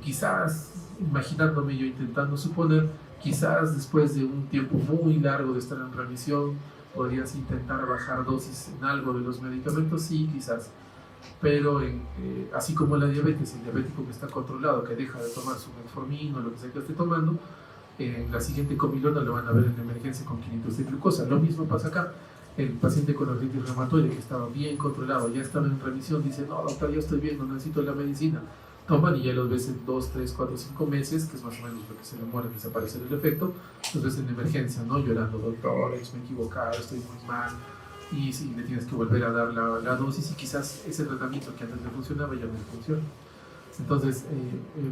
[SPEAKER 1] Quizás, imaginándome yo, intentando suponer, quizás después de un tiempo muy largo de estar en remisión, podrías intentar bajar dosis en algo de los medicamentos, sí, quizás. Pero así como la diabetes, el diabético que está controlado, que deja de tomar su metformina o lo que sea que esté tomando, la siguiente comilona lo van a ver en la emergencia con 500 de glucosa. Lo mismo pasa acá. El paciente con artritis reumatoide que estaba bien controlado, ya estaba en remisión, dice, no, doctor, yo estoy bien, no necesito la medicina. Toman y ya los ves en 2, 3, 4, 5 meses, que es más o menos lo que se demora en desaparecer el efecto. Los ves en emergencia, ¿no? Llorando, doctor, me he equivocado, estoy muy mal. Y si le tienes que volver a dar la dosis y quizás ese tratamiento que antes le funcionaba ya no le funciona. Entonces,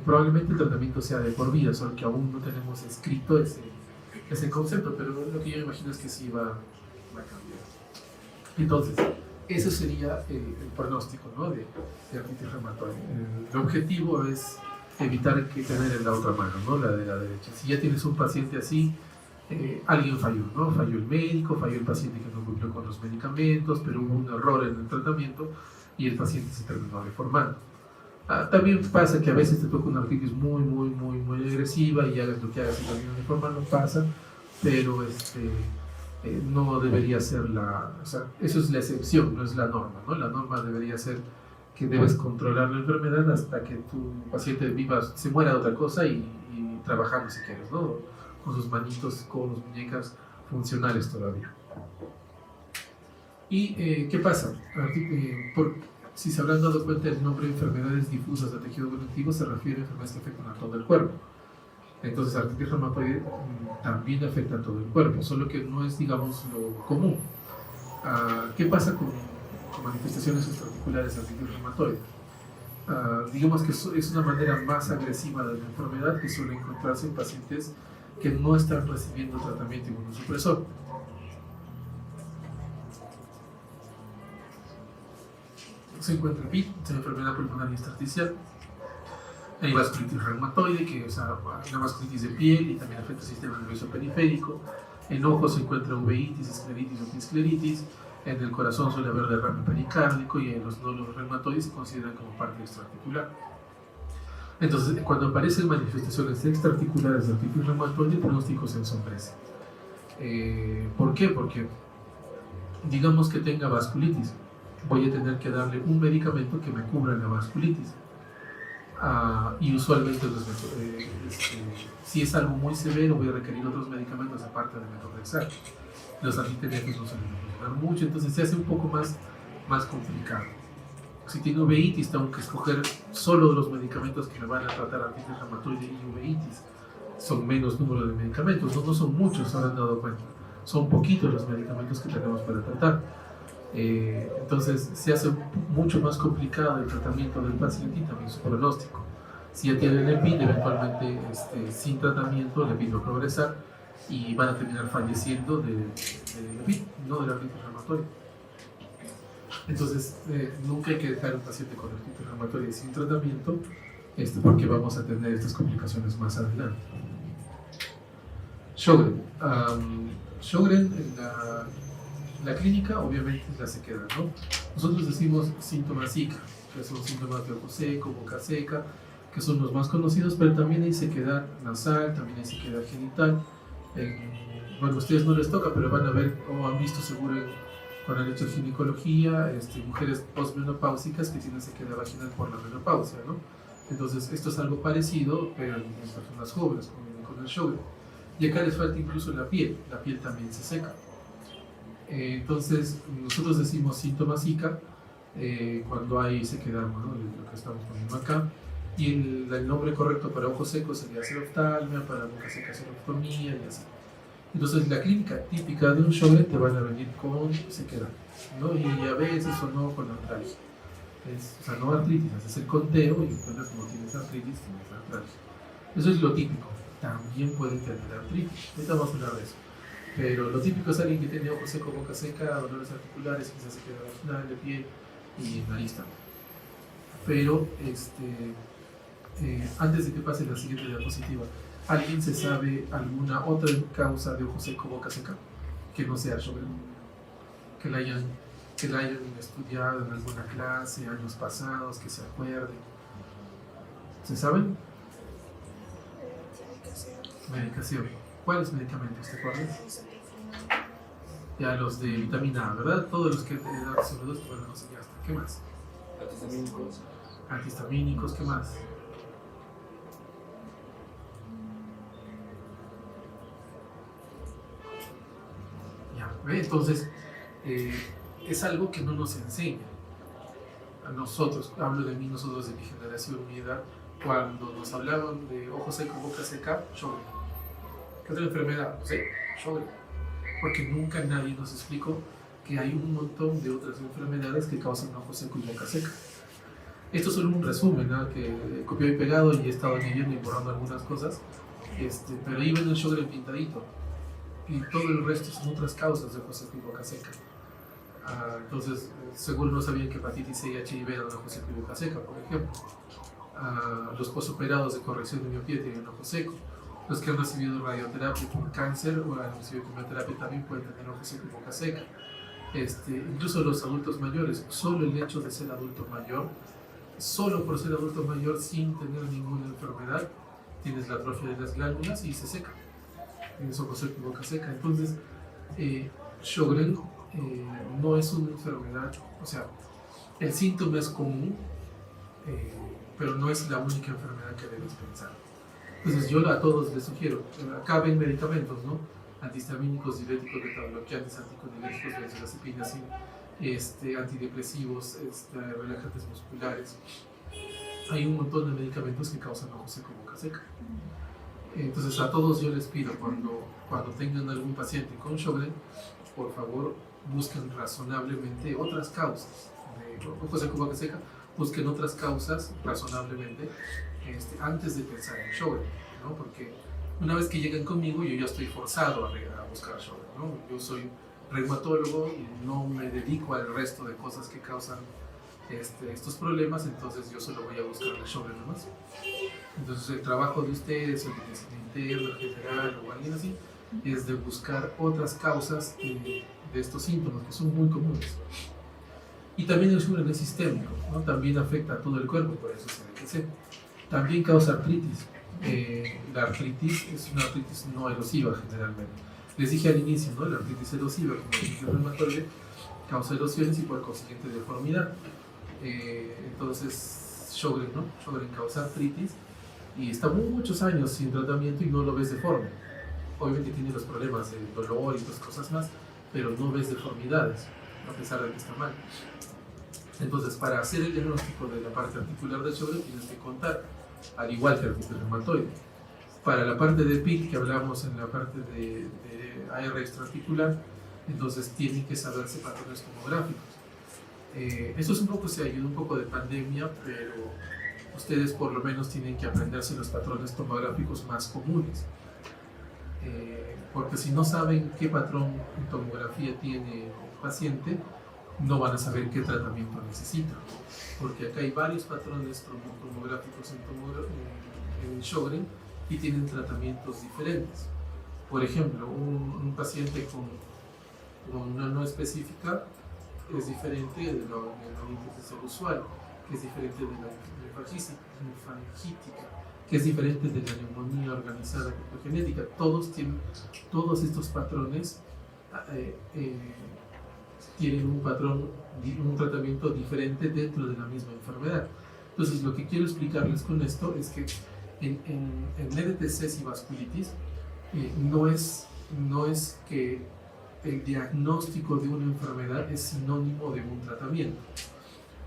[SPEAKER 1] probablemente el tratamiento sea de por vida, solo que aún no tenemos escrito ese concepto, pero lo que yo imagino es que sí va va a cambiar. Entonces, ese sería el pronóstico, ¿no?, de artritis reumatoide. El objetivo es evitar que tener en la otra mano, ¿no?, la de la derecha. Si ya tienes un paciente así, alguien falló, ¿no? Falló el médico, falló el paciente que no cumplió con los medicamentos, pero hubo un error en el tratamiento y el paciente se terminó deformando. También pasa que a veces te toca una artritis muy agresiva y hagas lo que hagas y terminas deformando, pasa, pero no debería ser o sea, eso es la excepción, no es la norma, ¿no? La norma debería ser que debes controlar la enfermedad hasta que tu paciente viva, se muera de otra cosa y trabajando si quieres, ¿no?, con sus manitos, con las muñecas funcionales todavía. ¿Y qué pasa? Si se habrán dado cuenta, el nombre de enfermedades difusas de tejido conectivo se refiere a enfermedades que afectan a todo el cuerpo. Entonces, artritis reumatoide también afecta a todo el cuerpo, solo que no es, digamos, lo común. ¿Qué pasa con manifestaciones extraarticulares de artritis reumatoide? Digamos que es una manera más agresiva de la enfermedad que suele encontrarse en pacientes que no están recibiendo tratamiento inmunosupresor. Se encuentra PIT, enfermedad pulmonar intersticial. Hay vasculitis reumatoide, que es una vasculitis de piel y también afecta el sistema nervioso periférico. En ojos se encuentra uveitis, escleritis o piscleritis. En el corazón suele haber derrame pericárdico y en los nódulos reumatoides se consideran como parte extraarticular. Entonces, cuando aparecen manifestaciones extraarticulares de artritis reumatoide, el pronóstico se ensombrece. ¿Por qué? Porque, digamos que tenga vasculitis, voy a tener que darle un medicamento que me cubra la vasculitis. Y usualmente si es algo muy severo, voy a requerir otros medicamentos aparte de metotrexato. Los antitemíacos no suelen funcionar mucho, entonces se hace un poco más complicado. Si tiene uveitis, tengo que escoger solo los medicamentos que me van a tratar artritis reumatoide y uveitis. Son menos número de medicamentos, no son muchos, se habrán dado cuenta. Son poquitos los medicamentos que tenemos para tratar. Entonces se hace mucho más complicado el tratamiento del paciente y también su pronóstico. Si ya tienen EPI, eventualmente sin tratamiento el EPI va a progresar y van a terminar falleciendo de EPI, no de la artritis reumatoide. Entonces nunca hay que dejar a un paciente con artritis reumatoide sin tratamiento, porque vamos a tener estas complicaciones más adelante. Sjögren. Sjögren en la clínica obviamente es la sequedad, ¿no? Nosotros decimos síntomas Zika, que son síntomas de ojo seco, boca seca, que son los más conocidos, pero también hay sequedad nasal, también hay sequedad genital. Bueno, a ustedes no les toca, pero van a ver o han visto seguro cuando han hecho ginecología, mujeres postmenopáusicas que tienen sequedad vaginal por la menopausia, ¿no? Entonces, esto es algo parecido, pero en personas jóvenes con el Sjögren. Y acá les falta incluso la piel también se seca. Entonces, nosotros decimos síntomas Zika cuando hay sequedad, ¿no?, lo que estamos poniendo acá. Y el nombre correcto para ojos secos sería seroftalmia, para boca seca seroftomía y así. Entonces, la clínica típica de un Sjögren te van a venir con sequedad, ¿no? Y a veces o no con artralgia. O sea, no artritis, haces el conteo y encuentras como tienes artritis, tienes artralgia. Eso es lo típico. También pueden tener artritis. Ahorita vamos a hablar de eso. Pero lo típico es alguien que tiene ojo seco, boca seca, dolores articulares, quizás sequedad vaginal, de piel y nariz también. Pero antes de que pase la siguiente diapositiva, ¿alguien se sabe alguna otra causa de ojo seco, boca seca que no sea Sjögren? Que la hayan estudiado en alguna clase, años pasados, que se acuerden. ¿Se saben? Medicación. ¿Cuáles medicamentos? ¿Te acuerdas? Ya los de vitamina A, ¿verdad? Todos los que te dan sobre dos, bueno, no sé, ya está. ¿Qué más?
[SPEAKER 2] Antihistamínicos.
[SPEAKER 1] Antihistamínicos, ¿qué más? Ya, ¿ve? Entonces, es algo que no nos enseña a nosotros, hablo de mí, nosotros de mi generación, mi edad, cuando nos hablaban de ojo seco, boca seca, Sjögren. ¿Qué otra enfermedad? No sé, Sjögren. Porque nunca nadie nos explicó que hay un montón de otras enfermedades que causan ojo seco y boca seca. Esto es solo un resumen, ¿no?, que copió y pegado y he estado añadiendo y borrando algunas cosas, pero ahí ven el Sjögren pintadito. y todo el resto son otras causas de ojos secos y boca seca. Entonces, seguro no sabían que hepatitis C y HIV eran ojo seco y boca seca, por ejemplo. Los posoperados de corrección de miopía tienen ojo seco. Los que han recibido radioterapia por cáncer o han recibido quimioterapia también pueden tener ojo seco y boca seca. Incluso los adultos mayores, solo el hecho de ser adulto mayor, solo por ser adulto mayor sin tener ninguna enfermedad, tienes la atrofia de las glándulas y se seca. Tienes ojo seco y boca seca. Entonces, Sjögren no es una enfermedad, o sea, el síntoma es común, pero no es la única enfermedad que debes pensar. Entonces yo a todos les sugiero, acá ven medicamentos, ¿no? Antihistamínicos, diuréticos, betabloqueantes, anticolinérgicos, benzodiazepinas, antidepresivos, relajantes musculares. Hay un montón de medicamentos que causan ojo seco y boca seca. Entonces a todos yo les pido, cuando tengan algún paciente con Sjögren, por favor busquen razonablemente otras causas de ojo seco y boca seca, busquen otras causas razonablemente antes de pensar en Sjögren, ¿no? Porque una vez que llegan conmigo yo ya estoy forzado a buscar Sjögren, ¿no? Yo soy reumatólogo y no me dedico al resto de cosas que causan estos problemas, entonces yo solo voy a buscar el Sjögren nomás. Entonces el trabajo de ustedes, o de medicina interna, general o alguien así, es de buscar otras causas de estos síntomas que son muy comunes. Y también el Sjögren es sistémico, ¿no? También afecta a todo el cuerpo, por eso se ve que se. También causa artritis. La artritis es una artritis no erosiva generalmente. Les dije al inicio, ¿no? La artritis erosiva, como artritis reumatoide, causa erosiones y por consiguiente deformidad. Entonces, Sjögren, ¿no? Sjögren causa artritis y está muchos años sin tratamiento y no lo ves deforme. Obviamente tiene los problemas de dolor y otras cosas más, pero no ves deformidades, a pesar de que está mal. Entonces, para hacer el diagnóstico de la parte articular del Sjögren tienes que contar, al igual que el artritis reumatoide. Para la parte de PIC que hablamos en la parte de AR extraarticular, entonces tienen que saberse patrones tomográficos. Esto es un poco, se ayuda un poco de pandemia, pero ustedes por lo menos tienen que aprenderse los patrones tomográficos más comunes. Porque si no saben qué patrón en tomografía tiene el paciente, no van a saber qué tratamiento necesita, porque acá hay varios patrones tomográficos en Sjögren y tienen tratamientos diferentes. Por ejemplo, un paciente con una no específica es diferente de la neumonitis usual, que es diferente de la linfangítica, que es diferente de la neumonía organizada genética. Todos estos patrones tienen un tratamiento diferente dentro de la misma enfermedad. Entonces, lo que quiero explicarles con esto es que en EDTCs y vasculitis no es que el diagnóstico de una enfermedad es sinónimo de un tratamiento.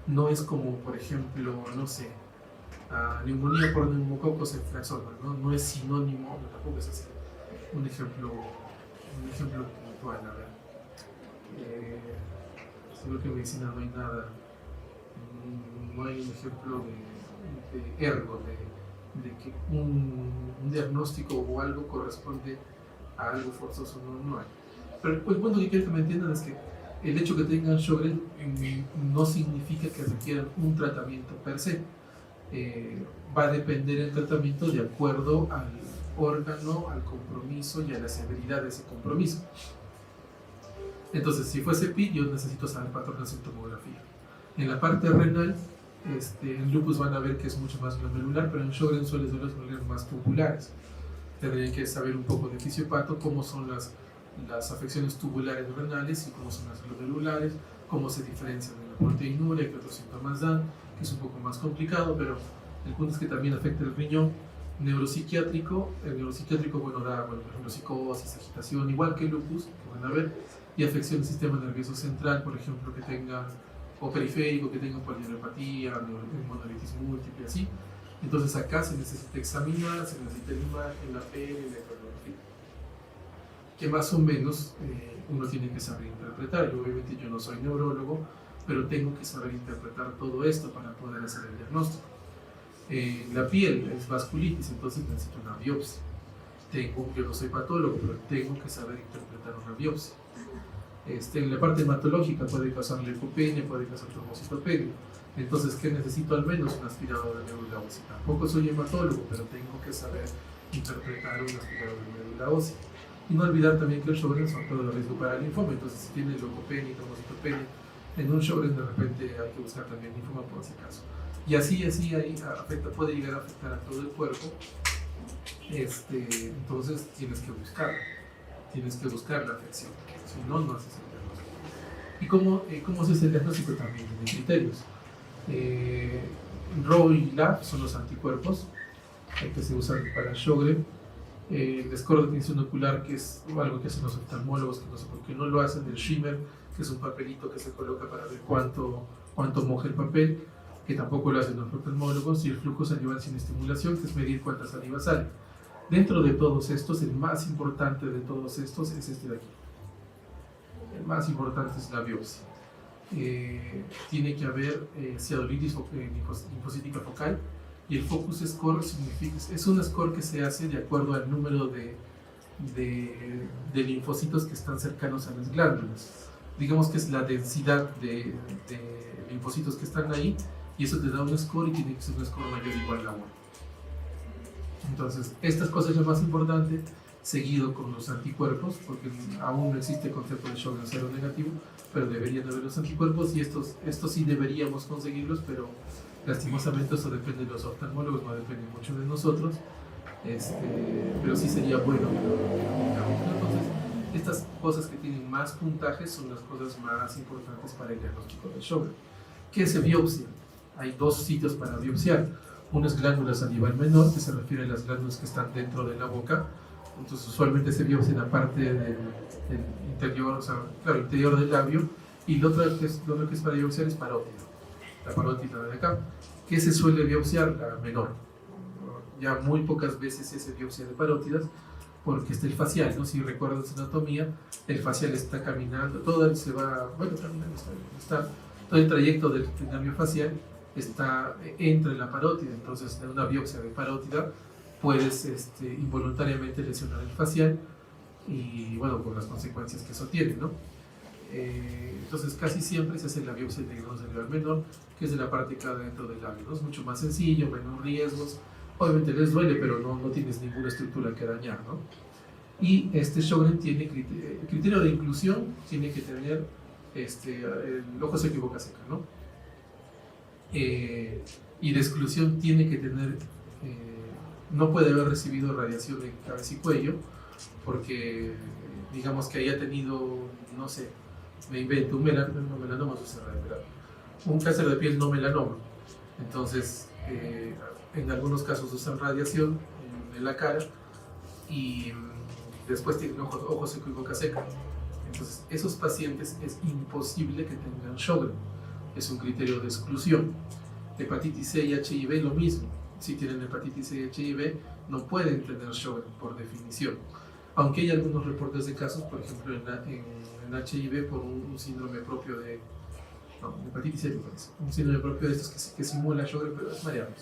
[SPEAKER 1] No es como, por ejemplo, no sé, neumonía por neumococo ceftriaxona, no es sinónimo, tampoco es así. Un ejemplo puntual, a ver. Seguro que en medicina no hay nada, no hay un ejemplo de ergo, de que un diagnóstico o algo corresponde a algo forzoso, no hay. Pero el punto que quiero que me entiendan es que el hecho que tengan Sjögren no significa que requieran un tratamiento per se. Va a depender el tratamiento de acuerdo al órgano, al compromiso y a la severidad de ese compromiso. Entonces, si fuese PID, yo necesito saber patrones en tomografía. En la parte renal, en lupus van a ver que es mucho más glomerular, pero en Sjögren suele ser los glomerulos más tubulares. Tendrían que saber un poco de fisiopato, cómo son las afecciones tubulares renales y cómo son las glomerulares, cómo se diferencian de la proteinuria, qué otros síntomas dan, que es un poco más complicado, pero el punto es que también afecta el riñón. Neuropsiquiátrico, el neuropsiquiátrico da, por ejemplo, psicosis, agitación, igual que el lupus, que van a ver, y afección del sistema nervioso central, por ejemplo, que tenga, o periférico, que tenga polineuropatía, monolitis múltiple, así. Entonces acá se necesita examinar, se necesita la imagen, la peli, la ecografía, que más o menos uno tiene que saber interpretar. Obviamente yo no soy neurólogo, pero tengo que saber interpretar todo esto para poder hacer el diagnóstico. La piel es vasculitis, entonces necesito una biopsia. yo no soy patólogo, pero tengo que saber interpretar una biopsia. En la parte hematológica puede causar leucopenia, puede causar trombocitopenia. Entonces, ¿qué necesito? Al menos un aspirador de médula ósea. Tampoco soy hematólogo, pero tengo que saber interpretar un aspirador de médula ósea. Y no olvidar también que el Sjögren's son todo el riesgo para el linfoma. Entonces, si tiene leucopenia y trombocitopenia, en un Sjögren's de repente hay que buscar también linfoma por ese caso. Y así ahí puede llegar a afectar a todo el cuerpo. Entonces tienes que buscar la afección, si no, no haces el diagnóstico. ¿Y cómo se hace el diagnóstico? También tiene criterios. RAW y LAB son los anticuerpos que se usan para Sjögren. El score de tinción ocular, que es algo que hacen los oftalmólogos, que no sé por qué no lo hacen. El shimmer, que es un papelito que se coloca para ver cuánto moja el papel, que tampoco lo hacen los oftalmólogos. Y el flujo salival sin estimulación, que es medir cuánta saliva sale. Dentro de todos estos, el más importante de todos estos es este de aquí. El más importante es la biopsia. Tiene que haber ciadolitis linfocítica focal, y el focus score es un score que se hace de acuerdo al número de linfocitos que están cercanos a las glándulas. Digamos que es la densidad de linfocitos que están ahí, y eso te da un score, y tiene que ser un score mayor o igual a 1. Entonces, estas cosas es lo más importante, seguido con los anticuerpos, porque aún no existe el concepto de Sjögren's cero negativo, pero deberían haber los anticuerpos, y estos sí deberíamos conseguirlos, pero lastimosamente eso depende de los oftalmólogos, no depende mucho de nosotros, pero sí sería bueno que lo tengamos. Entonces, estas cosas que tienen más puntajes son las cosas más importantes para el diagnóstico de Sjögren. ¿Qué se biopsia? Hay dos sitios para biopsiar. Una es glándula salival menor, que se refiere a las glándulas que están dentro de la boca. Entonces, usualmente se biopsia en la parte del interior, o sea, claro, interior del labio. Y lo otro que es para biopsiar es parótida, la parótida de acá. ¿Qué se suele biopsiar? La menor. Ya muy pocas veces se hace biopsia de parótidas, porque está el facial, ¿no? Si recuerdan su anatomía, el facial está caminando, todo el trayecto del nervio facial está entre la parótida. Entonces, en una biopsia de parótida puedes involuntariamente lesionar el facial, y bueno, con las consecuencias que eso tiene, ¿no? Entonces, casi siempre se hace la biopsia de glándulo salival menor, que es de la parte que queda dentro del labio, ¿no? Es mucho más sencillo, menos riesgos. Obviamente les duele, pero no tienes ninguna estructura que dañar, ¿no? Y Sjögren tiene criterio de inclusión, tiene que tener el ojo seco y boca seca, ¿no? Y de exclusión tiene que tener, no puede haber recibido radiación en cabeza y cuello, porque digamos que haya tenido, no sé, me invento, un melanoma, un cáncer de piel no melanoma. Entonces, en algunos casos usan radiación en la cara, y después tienen ojo seco y boca seca. Entonces, esos pacientes es imposible que tengan Sjögren. Es un criterio de exclusión. Hepatitis C y HIV lo mismo. Si tienen hepatitis C y HIV, no pueden tener Sjögren por definición. Aunque hay algunos reportes de casos, por ejemplo en HIV, por un síndrome propio de... No, hepatitis C, me parece. Un síndrome propio de estos que simula Sjögren, pero es variable.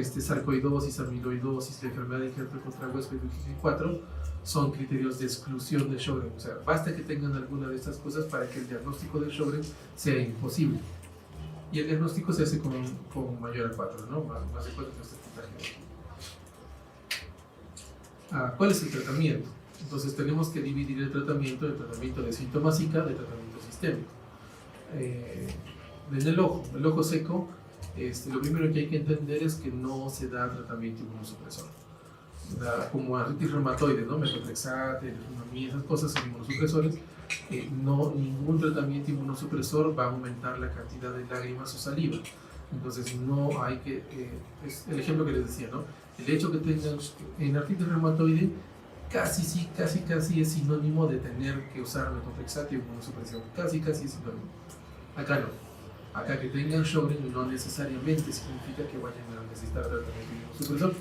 [SPEAKER 1] Sarcoidosis, amiloidosis, la enfermedad de injerto contra huésped UGG4 son criterios de exclusión de Sjögren. O sea, basta que tengan alguna de estas cosas para que el diagnóstico de Sjögren sea imposible. Y el diagnóstico se hace con mayor a 4, ¿no? Más de 4 porcentajes. ¿Cuál es el tratamiento? Entonces tenemos que dividir el tratamiento de síntomas Zika del tratamiento sistémico. En el ojo seco, lo primero que hay que entender es que no se da tratamiento inmunosupresor. Como artritis reumatoide, ¿no? Metotrexate, esas cosas son inmunosupresores. Ningún tratamiento inmunosupresor va a aumentar la cantidad de lágrimas o saliva. Entonces no hay que, es el ejemplo que les decía, ¿no? El hecho que tengan en artritis reumatoide casi es sinónimo de tener que usar metotrexate o inmunosupresión. Casi es sinónimo. Acá no. Acá que tengan Sjögren no necesariamente significa que vayan a necesitar tratamiento inmunosupresor.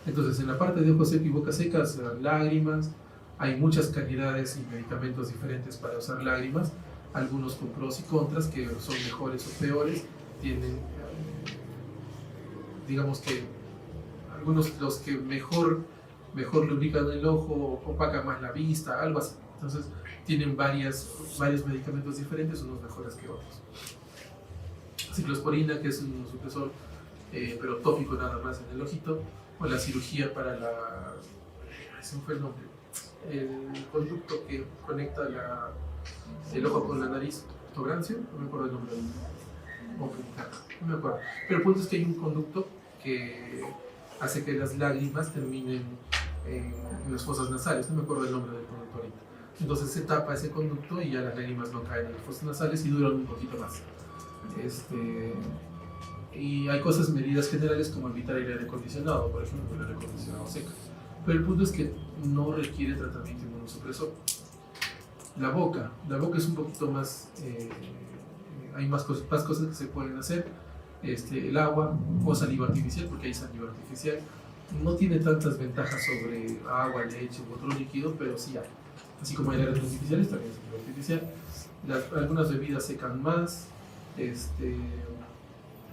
[SPEAKER 1] Entonces, en la parte de ojo seco y boca seca, lágrimas, hay muchas calidades y medicamentos diferentes para usar lágrimas, algunos con pros y contras, que son mejores o peores. Tienen, digamos que algunos los que mejor mejor lubrican el ojo, opacan más la vista, algo así. Entonces tienen varios medicamentos diferentes, unos mejores que otros. Ciclosporina, que es un supresor, pero tópico nada más en el ojito, o la cirugía para la... ese fue el nombre. El conducto que conecta el ojo con la nariz, Tograncio, no me acuerdo el nombre del no me acuerdo. Pero el punto es que hay un conducto que hace que las lágrimas terminen en las fosas nasales, no me acuerdo el nombre del conducto ahorita. Entonces se tapa ese conducto y ya las lágrimas no caen en las fosas nasales y duran un poquito más. Y hay cosas, medidas generales como evitar el aire acondicionado, por ejemplo, el aire acondicionado seco. Pero el punto es que no requiere tratamiento inmunosupresor. La boca es un poquito más, hay más cosas que se pueden hacer. El agua o saliva artificial, porque hay saliva artificial, no tiene tantas ventajas sobre agua, leche u otro líquido, pero sí hay. Así como hay aires artificiales, también hay saliva artificial. Algunas bebidas secan más.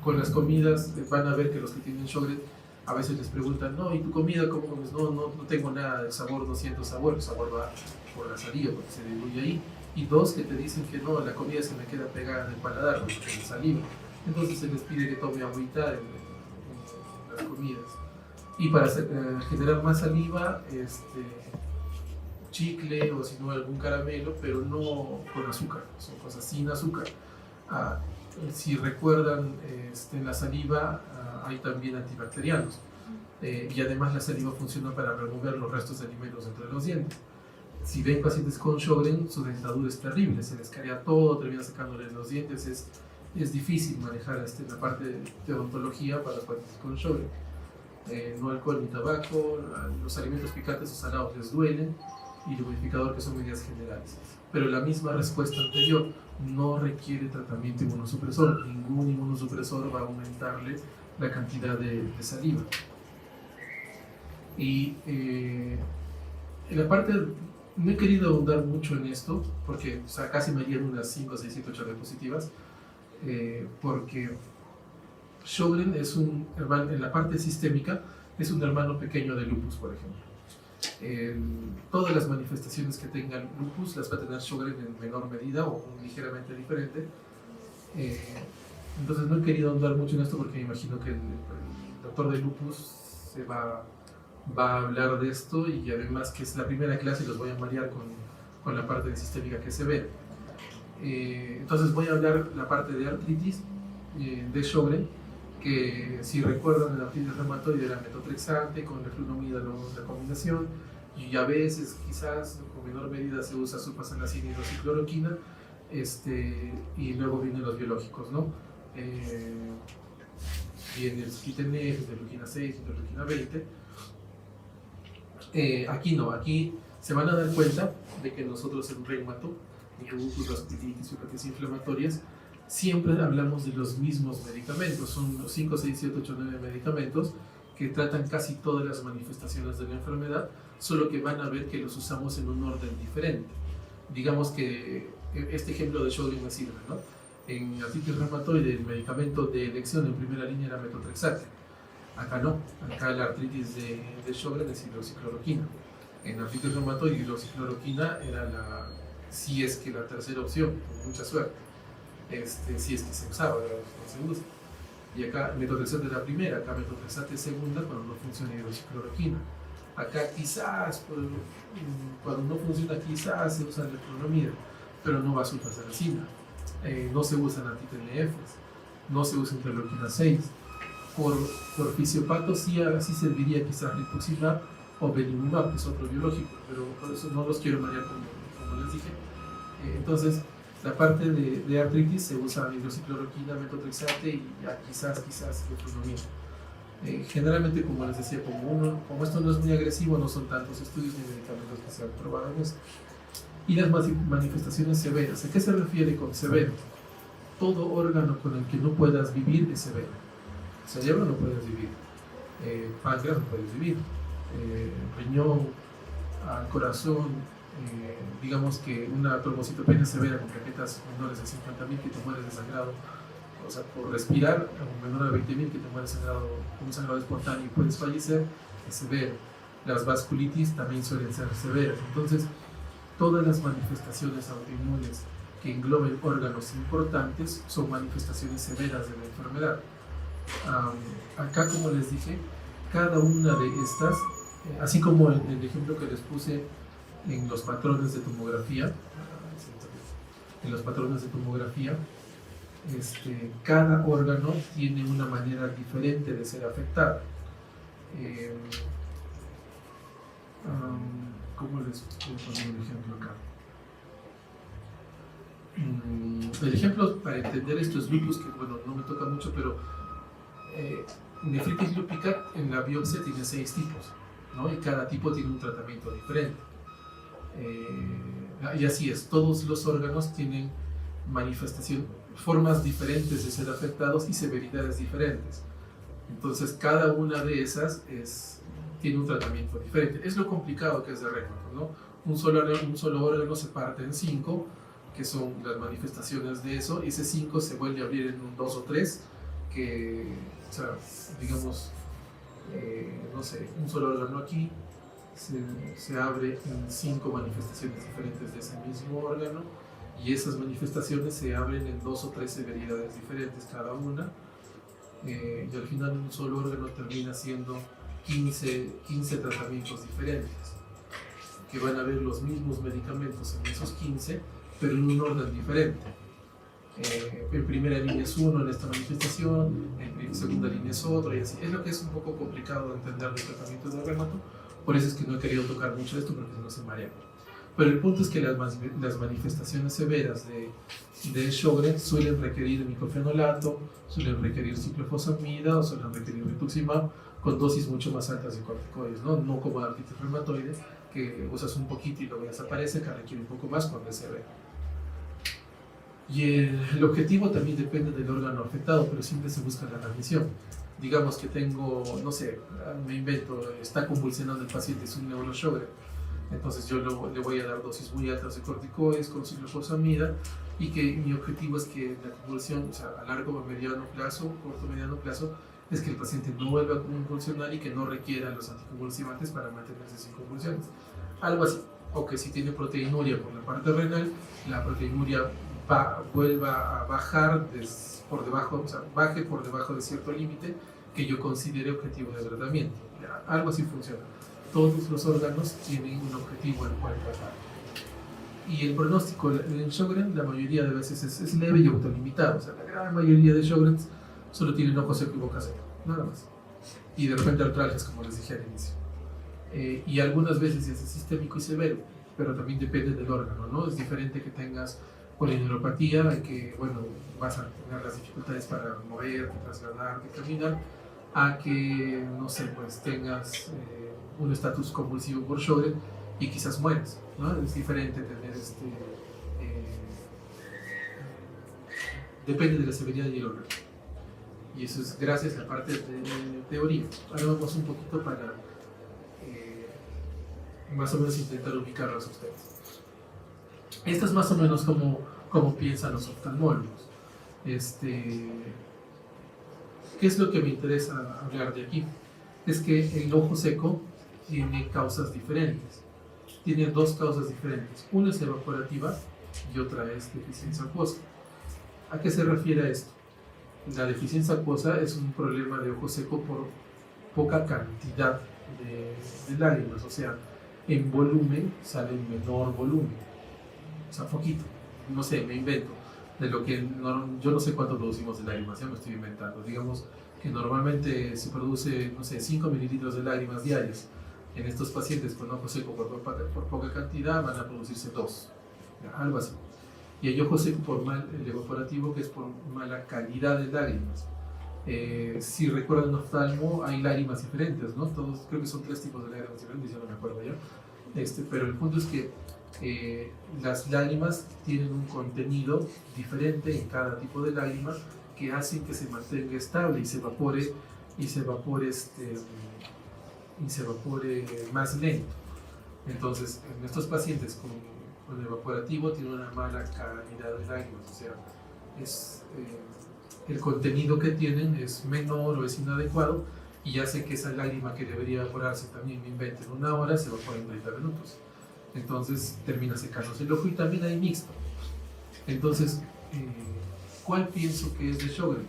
[SPEAKER 1] Con las comidas van a ver que los que tienen Sjögren a veces les preguntan, no, ¿y tu comida cómo comes? No tengo nada de sabor, no siento sabor, el sabor va por la saliva porque se diluye ahí. Y dos que te dicen que no, la comida se me queda pegada en el paladar porque tiene saliva. Entonces se les pide que tome agüita en las comidas. Y para generar más saliva, chicle o si no algún caramelo, pero no con azúcar, son cosas sin azúcar. Si recuerdan, en la saliva hay también antibacterianos y además la saliva funciona para remover los restos de alimentos entre los dientes. Si ven pacientes con Sjögren, su dentadura es terrible, se les carea todo, termina sacándole los dientes, es difícil manejar la parte de odontología para pacientes con Sjögren. No alcohol ni tabaco, los alimentos picantes o salados les duelen y el humidificador, que son medidas generales. Pero la misma respuesta anterior, no requiere tratamiento inmunosupresor. Ningún inmunosupresor va a aumentarle la cantidad de saliva. Y en la parte, no he querido ahondar mucho en esto, porque casi me harían unas 5, 6, 7, 8 diapositivas, porque Sjögren es un hermano, en la parte sistémica, es un hermano pequeño de lupus, por ejemplo. Todas las manifestaciones que tengan lupus las va a tener Sjögren en menor medida o ligeramente diferente. Entonces no he querido ahondar mucho en esto porque me imagino que el doctor de lupus va a hablar de esto, y además que es la primera clase y los voy a marear con la parte de sistémica que se ve. Entonces voy a hablar la parte de artritis de Sjögren, que si recuerdan, la artritis reumatoide era metotrexate con leflunomida, la combinación, y a veces quizás con menor medida se usa sulfasalazina y hidroxicloroquina, y luego vienen los biológicos, ¿no? Viene el skitenef, interleuquina 6, interleuquina 20. Aquí no, aquí se van a dar cuenta de que nosotros en reumato, en lupus, vasculitis y hepatitis inflamatorias, siempre hablamos de los mismos medicamentos. Son los 5, 6, 7, 8, 9 medicamentos que tratan casi todas las manifestaciones de la enfermedad, solo que van a ver que los usamos en un orden diferente. Digamos que este ejemplo de Sjögren me sirve, ¿no? En artritis reumatoide el medicamento de elección en primera línea era metotrexate. Acá no, acá la artritis de Sjögren es hidroxicloroquina. En artritis reumatoide hidroxicloroquina era si es que la tercera opción, con mucha suerte. Si es que se usaba, no se usa. Y acá metotrexate es la primera, acá metotrexate es segunda cuando no funciona hidroxicloroquina. Acá quizás, cuando no funciona quizás se usa leflunomida, pero no va a sulfasalazina. No se usan anti-TNFs, no se usa interleuquina 6. Por fisiopato sí serviría quizás rituximab o belimumab, que es otro biológico, pero por eso no los quiero marear como les dije. Entonces, la parte de artritis se usa hidroxicloroquina, metotrexate y ya quizás leflunomida. Generalmente, como les decía, como esto no es muy agresivo, no son tantos estudios ni medicamentos que se han probado en esto. Y las manifestaciones severas. ¿A qué se refiere con severo? Todo órgano con el que no puedas vivir es severo. Cerebro no puedes vivir, páncreas no puedes vivir, riñón, corazón, digamos que una trombocitopenia severa con plaquetas menores de 50.000 que te mueres de sangrado, o sea, por respirar, o menor a 20.000 que te mueres sangrado, con un sangrado espontáneo y puedes fallecer, es severo. las vasculitis también suelen ser severas. Entonces, todas las manifestaciones autoinmunes que engloben órganos importantes son manifestaciones severas de la enfermedad. Acá, como les dije, cada una de estas, así como el ejemplo que les puse en los patrones de tomografía, cada órgano tiene una manera diferente de ser afectado. ¿Cómo les puedo poner un ejemplo acá? El ejemplo para entender esto es lupus, que bueno, no me toca mucho, pero nefritis lúpica en la biopsia tiene 6 tipos, ¿no? Y cada tipo tiene un tratamiento diferente. Y así es, todos los órganos tienen formas diferentes de ser afectados y severidades diferentes. Entonces, cada una de esas tiene un tratamiento diferente. Es lo complicado que es de Raynaud, ¿no? Un solo órgano se parte en 5, que son las manifestaciones de eso, y ese 5 se vuelve a abrir en un 2 o 3, que, o sea, digamos, no sé, un solo órgano aquí se abre en 5 manifestaciones diferentes de ese mismo órgano, y esas manifestaciones se abren en 2 o 3 severidades diferentes cada una, y al final un solo órgano termina siendo 15 tratamientos diferentes, que van a ver los mismos medicamentos en esos 15, pero en un orden diferente. En primera línea es uno en esta manifestación, en segunda línea es otro, y así. Es lo que es un poco complicado de entender los tratamientos de reumato, por eso es que no he querido tocar mucho esto, porque no se marea. Pero el punto es que las manifestaciones severas de Sjögren's suelen requerir miclofenolato, suelen requerir ciclofosfamida o suelen requerir rituximab con dosis mucho más altas de corticoides, no como la artritis reumatoide, que usas un poquito y luego desaparece, que requiere un poco más cuando es severo. Y el objetivo también depende del órgano afectado, pero siempre se busca la remisión. Digamos que tengo, no sé, me invento, está convulsionando el paciente, es un neurosjögren. Entonces yo le voy a dar dosis muy altas de corticoides con ciclofosfamida, y que mi objetivo es que la convulsión, o sea, a largo o mediano plazo, corto o mediano plazo, es que el paciente no vuelva a convulsionar y que no requiera los anticonvulsivantes para mantenerse sin convulsiones. Algo así. O que si tiene proteinuria por la parte renal, la proteinuria vuelva a bajar por debajo, o sea, baje por debajo de cierto límite que yo considere objetivo de tratamiento. Algo así funciona. Todos los órganos tienen un objetivo al cual tratar. Y el pronóstico en Sjögren la mayoría de veces es leve y autolimitado. O sea, la gran mayoría de Sjögrens solo tienen ojo seco y boca seca, nada más. Y de repente artralgias, como les dije al inicio. Y algunas veces es sistémico y severo, pero también depende del órgano, ¿no? Es diferente que tengas polineuropatía, en que, bueno, vas a tener las dificultades para moverte, trasladarte, caminar, a que, no sé, pues tengas un estatus convulsivo por Sjögren y quizás mueras, ¿no? Es diferente tener depende de la severidad y el órgano. Y eso es gracias a la parte de teoría. Ahora vamos un poquito para más o menos intentar ubicarlos a ustedes. Esto es más o menos como piensan los oftalmólogos. ¿Qué es lo que me interesa hablar de aquí? Es que el ojo seco tiene causas diferentes. Tiene 2 causas diferentes. Una es evaporativa y otra es deficiencia acuosa. ¿A qué se refiere esto? La deficiencia acuosa es un problema de ojo seco por poca cantidad de lágrimas, o sea, en volumen sale en menor volumen, o sea, poquito, no sé, me invento, de lo que yo no sé cuánto producimos de lágrimas, ya me estoy inventando, digamos que normalmente se produce, no sé, 5 mililitros de lágrimas diarias. En estos pacientes con ojo seco por poca cantidad van a producirse 2, algo así. Y hay ojo seco por el evaporativo, que es por mala calidad de lágrimas. Si recuerdan oftalmo, hay lágrimas diferentes, ¿no? Todos, creo que son 3 tipos de lágrimas diferentes, ya no me acuerdo ya. Pero el punto es que las lágrimas tienen un contenido diferente en cada tipo de lágrima, que hacen que se mantenga estable y se evapore más lento. Entonces, en estos pacientes con evaporativo tiene una mala calidad de lágrimas, o sea, el contenido que tienen es menor o es inadecuado, y hace que esa lágrima que debería evaporarse también, me invento, en 1 hora, se evapora en 30 minutos. Entonces termina secándose el ojo, y también hay mixto. Entonces, ¿cuál pienso que es de Sjögren?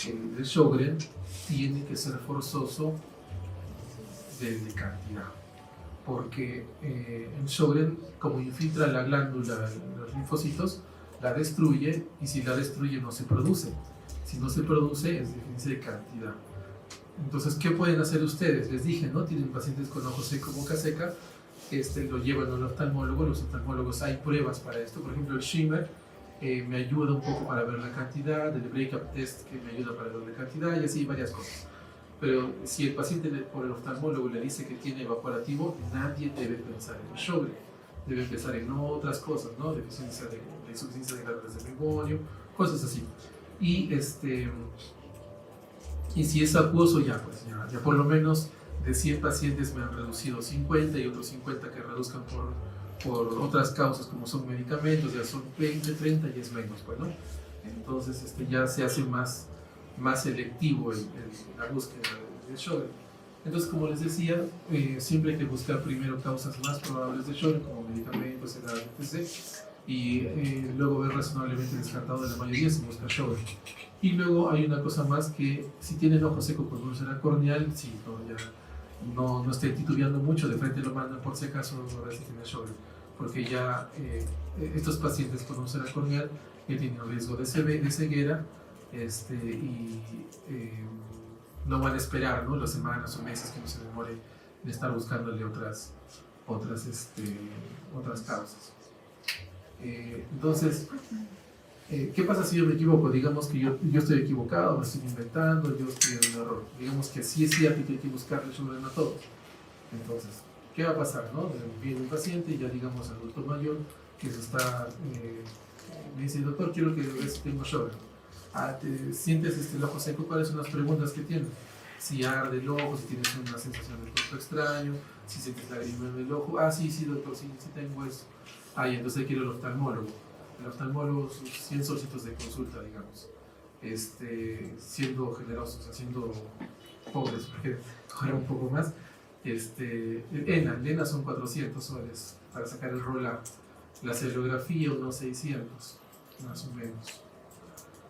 [SPEAKER 1] El de Sjögren tiene que ser forzoso de cantidad, porque en Sjögren, como infiltra la glándula, los linfocitos, la destruye, y si la destruye no se produce. Si no se produce, es diferencia de cantidad. Entonces, ¿qué pueden hacer ustedes? Les dije, ¿no? Tienen pacientes con ojo seco, boca seca, lo llevan al oftalmólogo. Los oftalmólogos, hay pruebas para esto. Por ejemplo, el Schimmer me ayuda un poco para ver la cantidad, el break-up test que me ayuda para ver la cantidad, y así varias cosas. Pero si el paciente por el oftalmólogo le dice que tiene evaporativo, nadie debe pensar en el Sjögren. Debe pensar en otras cosas, ¿no? Deficiencia de insuficiencia de glándulas de Meibomian, cosas así. Y si es acuoso, ya por lo menos de 100 pacientes me han reducido 50, y otros 50 que reduzcan por otras causas como son medicamentos, ya son 20, 30 y es menos, bueno. Entonces ya se hace más selectivo la búsqueda de Sjögren. Entonces, como les decía, siempre hay que buscar primero causas más probables de Sjögren, como medicamentos, edad, etc. Y luego ver razonablemente descartado de la mayoría si busca Sjögren. Y luego hay una cosa más, que si tienen ojo seco con úlcera corneal, sí, no esté titubeando mucho, de frente lo mandan por si acaso a ver si tiene Sjögren, porque ya estos pacientes con úlcera corneal ya tienen riesgo de ceguera, y no van a esperar, ¿no?, las semanas o meses que no se demore de estar buscándole otras causas. Entonces, ¿qué pasa si yo me equivoco? Digamos que yo estoy equivocado, me estoy inventando, yo estoy en un error. Digamos que sí es cierto que hay que buscarle Sjögren a todos. Entonces, ¿qué va a pasar, no? Viene un paciente, ya digamos adulto mayor, que se está, me dice, doctor, quiero que veas si tengo Sjögren. ¿Te sientes el ojo seco? ¿Cuáles son las preguntas que tienes? Si arde el ojo, si tienes una sensación de cuerpo extraño, si sientes lágrima en el ojo. Sí, doctor, sí tengo eso. Y entonces hay que ir al oftalmólogo. El oftalmólogo, sus 100 solcitos de consulta, digamos, siendo generosos, haciendo pobres, porque cobrar un poco más. ENA son 400 soles para sacar el roll-up. La celulografía, unos 600, más o menos.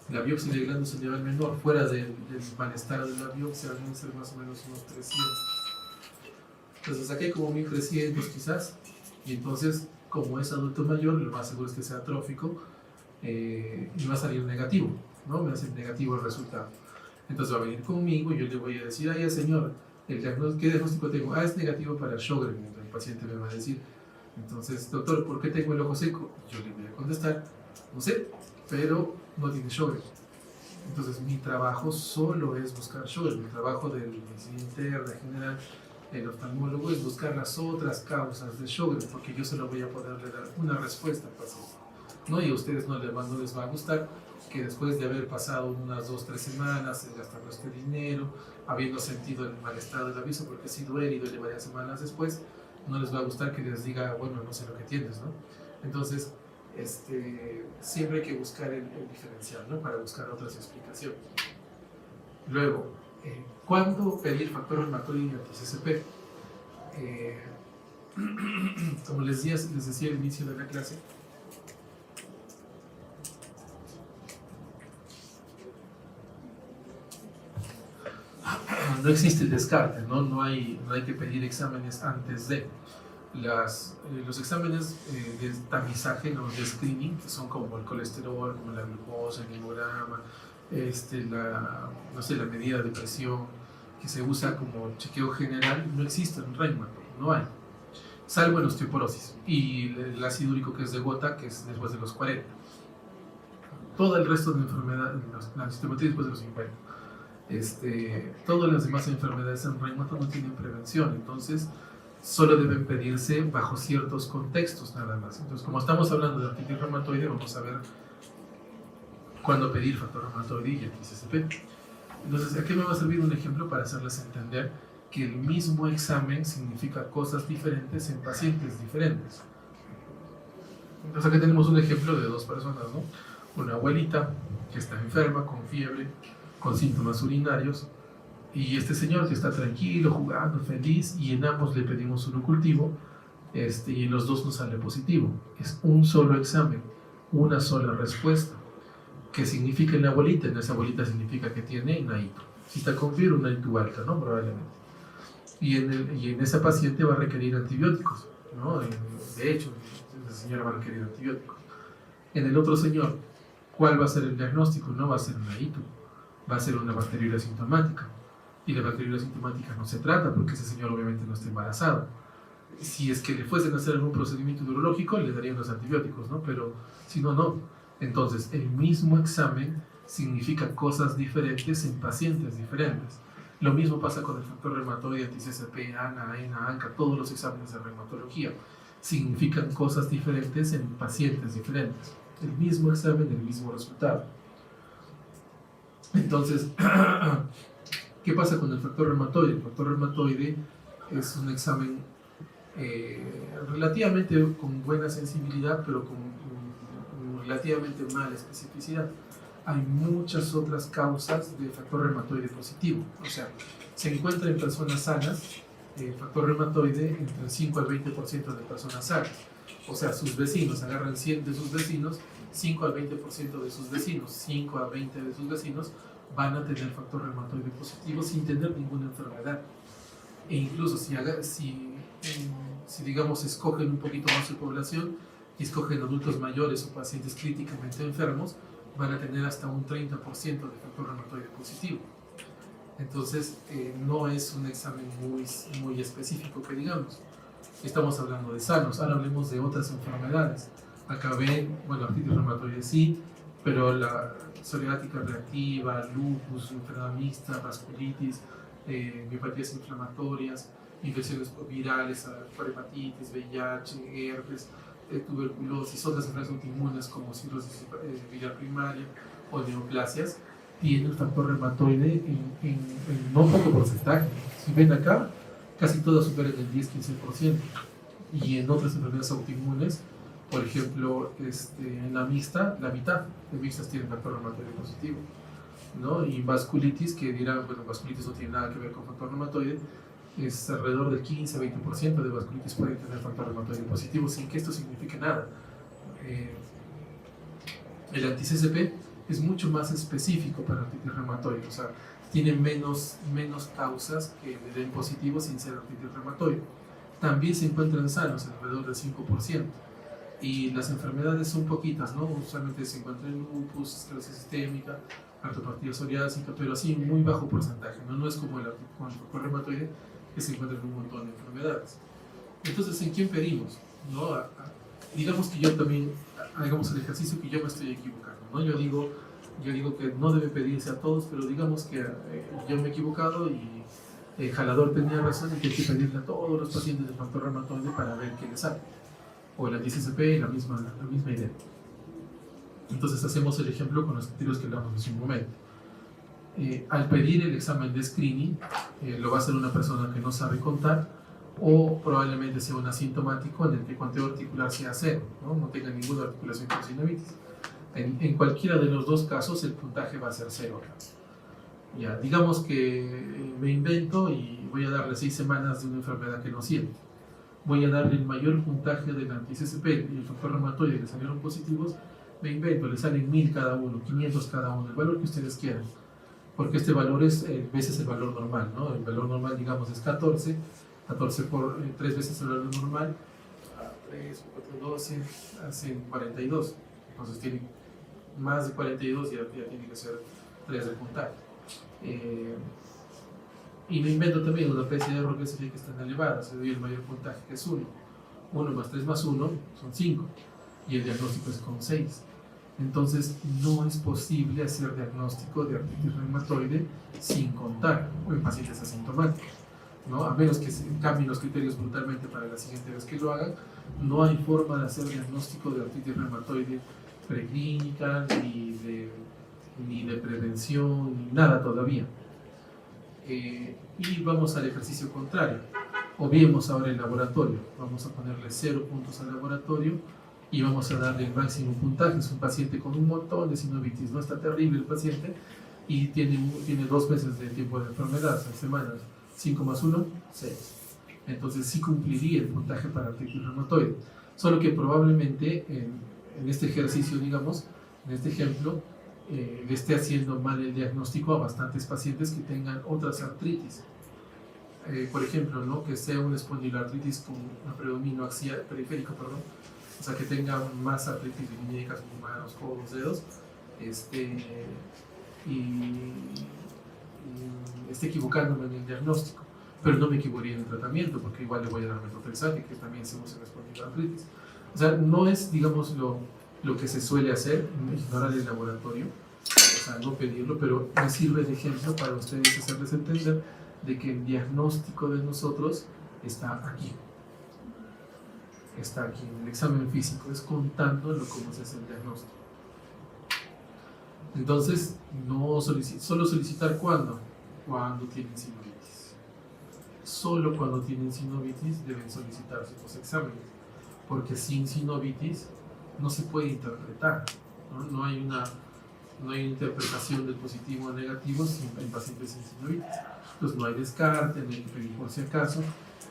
[SPEAKER 1] La biopsia de glándula salival menor, fuera del malestar de la biopsia, deben ser más o menos unos 300. Entonces saqué como 1300 quizás, y entonces, como es adulto mayor, lo más seguro es que sea atrófico, y va a salir negativo, ¿no? Me va a salir negativo el resultado. Entonces va a venir conmigo y yo le voy a decir, señor, ¿qué diagnóstico tengo? Es negativo para Sjögren. El paciente me va a decir, entonces, doctor, ¿por qué tengo el ojo seco? Yo le voy a contestar, no sé, pero no tiene Sjögren. Entonces mi trabajo solo es buscar Sjögren. El trabajo del medicina interna general, el oftalmólogo, es buscar las otras causas de Sjögren, porque yo solo voy a poderle dar una respuesta al paciente, ¿no? Y a ustedes no les va a gustar que después de haber pasado unas 2-3 semanas gastando este dinero, habiendo sentido el malestar del aviso, porque si duele y duele varias semanas después, no les va a gustar que les diga, bueno, no sé lo que tienes, ¿no? Entonces, siempre hay que buscar el diferencial, ¿no?, para buscar otras explicaciones. Luego, ¿cuándo pedir factor reumatoide anti-CCP? Como les decía al inicio de la clase, no existe el descarte, ¿no? No hay que pedir exámenes antes de. Los exámenes de tamizaje, ¿no?, de screening, que son como el colesterol, como la glucosa, el hemograma, la medida de presión, que se usa como chequeo general, no existe en Reuma, no hay, salvo en osteoporosis y el ácido úrico, que es de gota, que es después de los 40. Todo el resto de enfermedades, la osteoporosis después de los 50. Todas las demás enfermedades en Reuma no tienen prevención, entonces solo deben pedirse bajo ciertos contextos nada más. Entonces, como estamos hablando de artritis reumatoide, vamos a ver cuándo pedir factor reumatoide y anti-CCP. Entonces, aquí me va a servir un ejemplo para hacerles entender que el mismo examen significa cosas diferentes en pacientes diferentes. Entonces, aquí tenemos un ejemplo de 2 personas, ¿no? Una abuelita que está enferma, con fiebre, con síntomas urinarios, Y este señor que está tranquilo, jugando, feliz, y en ambos le pedimos un cultivo, y en los dos nos sale positivo. Es un solo examen, una sola respuesta. ¿Qué significa en la bolita? En esa bolita significa que tiene NAITU. Si está con fiebre, una NAITU alta, ¿no? Probablemente. Y en esa paciente va a requerir antibióticos, ¿no? De hecho, esa señora va a requerir antibióticos. En el otro señor, ¿cuál va a ser el diagnóstico? No va a ser una NAITU, va a ser una bacteriuria asintomática. Y la bacteriuria asintomática no se trata porque ese señor obviamente no está embarazado. Si es que le fuesen a hacer algún procedimiento neurológico, le darían los antibióticos, ¿no? Pero si no, no. Entonces, el mismo examen significa cosas diferentes en pacientes diferentes. Lo mismo pasa con el factor reumatoide, anti-CCP, ANA, ENA, ANCA, todos los exámenes de reumatología. Significan cosas diferentes en pacientes diferentes. El mismo examen, el mismo resultado. Entonces, ¿qué pasa con el factor reumatoide? El factor reumatoide es un examen relativamente con buena sensibilidad, pero con relativamente mala especificidad. Hay muchas otras causas de factor reumatoide positivo. O sea, se encuentra en personas sanas el factor reumatoide entre el 5 al 20% de personas sanas. O sea, sus vecinos, agarran 100 de sus vecinos, 5 al 20% de sus vecinos, 5 a 20 de sus vecinos van a tener factor reumatoide positivo sin tener ninguna enfermedad. E incluso si digamos escogen un poquito más su población y escogen adultos mayores o pacientes críticamente enfermos, van a tener hasta un 30% de factor reumatoide positivo. Entonces, no es un examen muy específico que digamos. Estamos hablando de sanos. Ahora hablemos de otras enfermedades. Acá ven, bueno, artritis reumatoide sí, pero la psoriática reactiva, lupus, enfermedad mixta, vasculitis, miopatías inflamatorias, infecciones virales, hepatitis, VIH, herpes, tuberculosis, otras enfermedades autoinmunes como cirrosis viral primaria o neoplasias, tienen factor reumatoide en no poco porcentaje. Si ven acá, casi todas superan el 10-15%. Y en otras enfermedades autoinmunes, por ejemplo, en la mixta, la mitad de mixtas tienen factor reumatoide positivo, ¿no? Y vasculitis, que dirán, bueno, vasculitis no tiene nada que ver con factor reumatoide, es alrededor del 15-20% de vasculitis pueden tener factor reumatoide positivo sin que esto signifique nada. El anti-CCP es mucho más específico para artritis reumatoide, o sea, tiene menos causas que le den positivo sin ser artritis reumatoide. También se encuentran sanos, alrededor del 5%. Y las enfermedades son poquitas, ¿no? Usualmente se encuentra en lupus, esclerosis sistémica, artropatía psoriásica, pero así muy bajo porcentaje, ¿no? No es como el factor reumatoide, que se encuentra en un montón de enfermedades. Entonces, ¿en quién pedimos? ¿No? Digamos que yo también, hagamos el ejercicio que yo me estoy equivocando, ¿no? Yo digo que no debe pedirse a todos, pero digamos que yo me he equivocado y Jalador tenía razón y que hay que pedirle a todos los pacientes de factor reumatoide para ver qué les sale. O el anti-CCP, la misma idea. Entonces hacemos el ejemplo con los criterios que hablamos hace un momento. Al pedir el examen de screening, lo va a hacer una persona que no sabe contar o probablemente sea un asintomático en el que conteo articular sea cero, no tenga ninguna articulación con sinovitis. En cualquiera de los dos casos el puntaje va a ser cero. Ya, digamos que me invento y voy a darle 6 semanas de una enfermedad que no siente. Voy a darle el mayor puntaje del anti-CCP y el factor reumatoide que salieron positivos. Me invento, le salen 1000 cada uno, 500 cada uno, el valor que ustedes quieran. Porque este valor es veces el valor normal, ¿no? El valor normal, digamos, es 14 por 3 veces el valor normal, 3, 4, 12, hacen 42. Entonces tiene más de 42 y ya tiene que ser 3 de puntaje. Y me invento también una PCR que se ve que están elevadas, se doy el mayor puntaje que es 1. 1 más 3 más 1 son 5 y el diagnóstico es con 6. Entonces no es posible hacer diagnóstico de artritis reumatoide sin contar o en pacientes asintomáticos, ¿no? A menos que se cambien los criterios brutalmente para la siguiente vez que lo hagan, no hay forma de hacer diagnóstico de artritis reumatoide preclínica, ni de prevención, ni nada todavía. Y vamos al ejercicio contrario. Obviemos ahora el laboratorio. Vamos a ponerle 0 puntos al laboratorio y vamos a darle el máximo puntaje. Es un paciente con un montón de sinovitis, no está terrible el paciente, y tiene 2 meses de tiempo de enfermedad, 6 semanas, 5 más 1, 6. Entonces sí cumpliría el puntaje para artritis reumatoide. Solo que probablemente en este ejercicio, digamos, en este ejemplo, le esté haciendo mal el diagnóstico a bastantes pacientes que tengan otras artritis. Por ejemplo, ¿no? Que sea una espondiloartritis con un predominio axial, periférico, perdón, o sea, que tenga más artritis de muñecas, manos, codos, dedos, y esté equivocándome en el diagnóstico, pero no me equivocaría en el tratamiento, porque igual le voy a dar metotrexate, que también se usa en espondiloartritis. O sea, no es, digamos, lo que se suele hacer, ignorar el laboratorio, o sea, no pedirlo, pero me sirve de ejemplo para ustedes hacerles entender de que el diagnóstico de nosotros está aquí. Está aquí, en el examen físico, es contándolo cómo se hace el diagnóstico. Entonces, no solo solicitar cuando tienen sinovitis. Solo cuando tienen sinovitis deben solicitar sus exámenes, porque sin sinovitis no se puede interpretar, no hay una interpretación del positivo o negativo en pacientes sin sinovitis. Entonces no hay descarte, no hay que pedir por si acaso.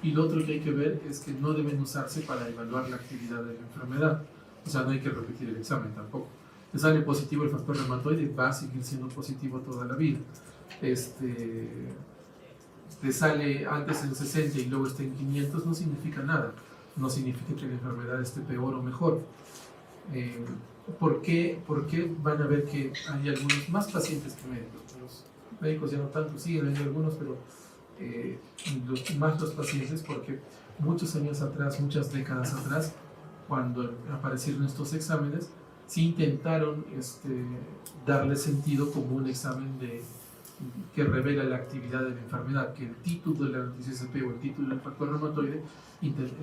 [SPEAKER 1] Y lo otro que hay que ver es que no deben usarse para evaluar la actividad de la enfermedad. O sea, no hay que repetir el examen tampoco. Te sale positivo el factor reumatoide, va a seguir siendo positivo toda la vida. Te sale antes en 60 y luego está en 500, no significa nada. No significa que la enfermedad esté peor o mejor. ¿Por qué van a ver que hay algunos más pacientes que médicos? Los médicos ya no tanto, siguen hay algunos, pero más los pacientes, porque muchos años atrás, muchas décadas atrás, cuando aparecieron estos exámenes, sí intentaron darle sentido como un examen que revela la actividad de la enfermedad, que el título de la noticia o el título del factor reumatoide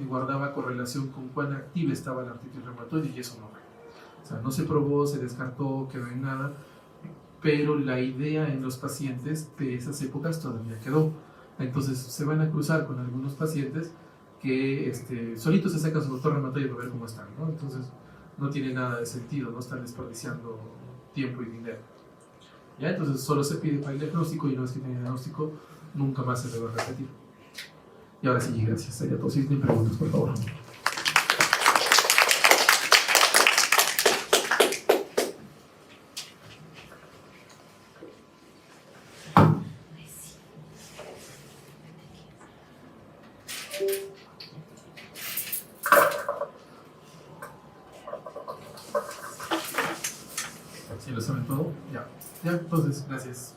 [SPEAKER 1] guardaba correlación con cuán activa estaba la artritis reumatoide, y eso no fue. O sea, no se probó, se descartó, quedó en nada, pero la idea en los pacientes de esas épocas todavía quedó. Entonces se van a cruzar con algunos pacientes que solitos se sacan su factor reumatoide para ver cómo están, ¿no? Entonces no tiene nada de sentido, no están desperdiciando tiempo y dinero. ¿Ya? Entonces solo se pide para el diagnóstico, y una vez que tiene diagnóstico, nunca más se debe repetir. Y ahora sí, gracias. Sería todo. Si tienen preguntas, por favor. ¿Sí lo saben todo? Ya. Ya, entonces, gracias.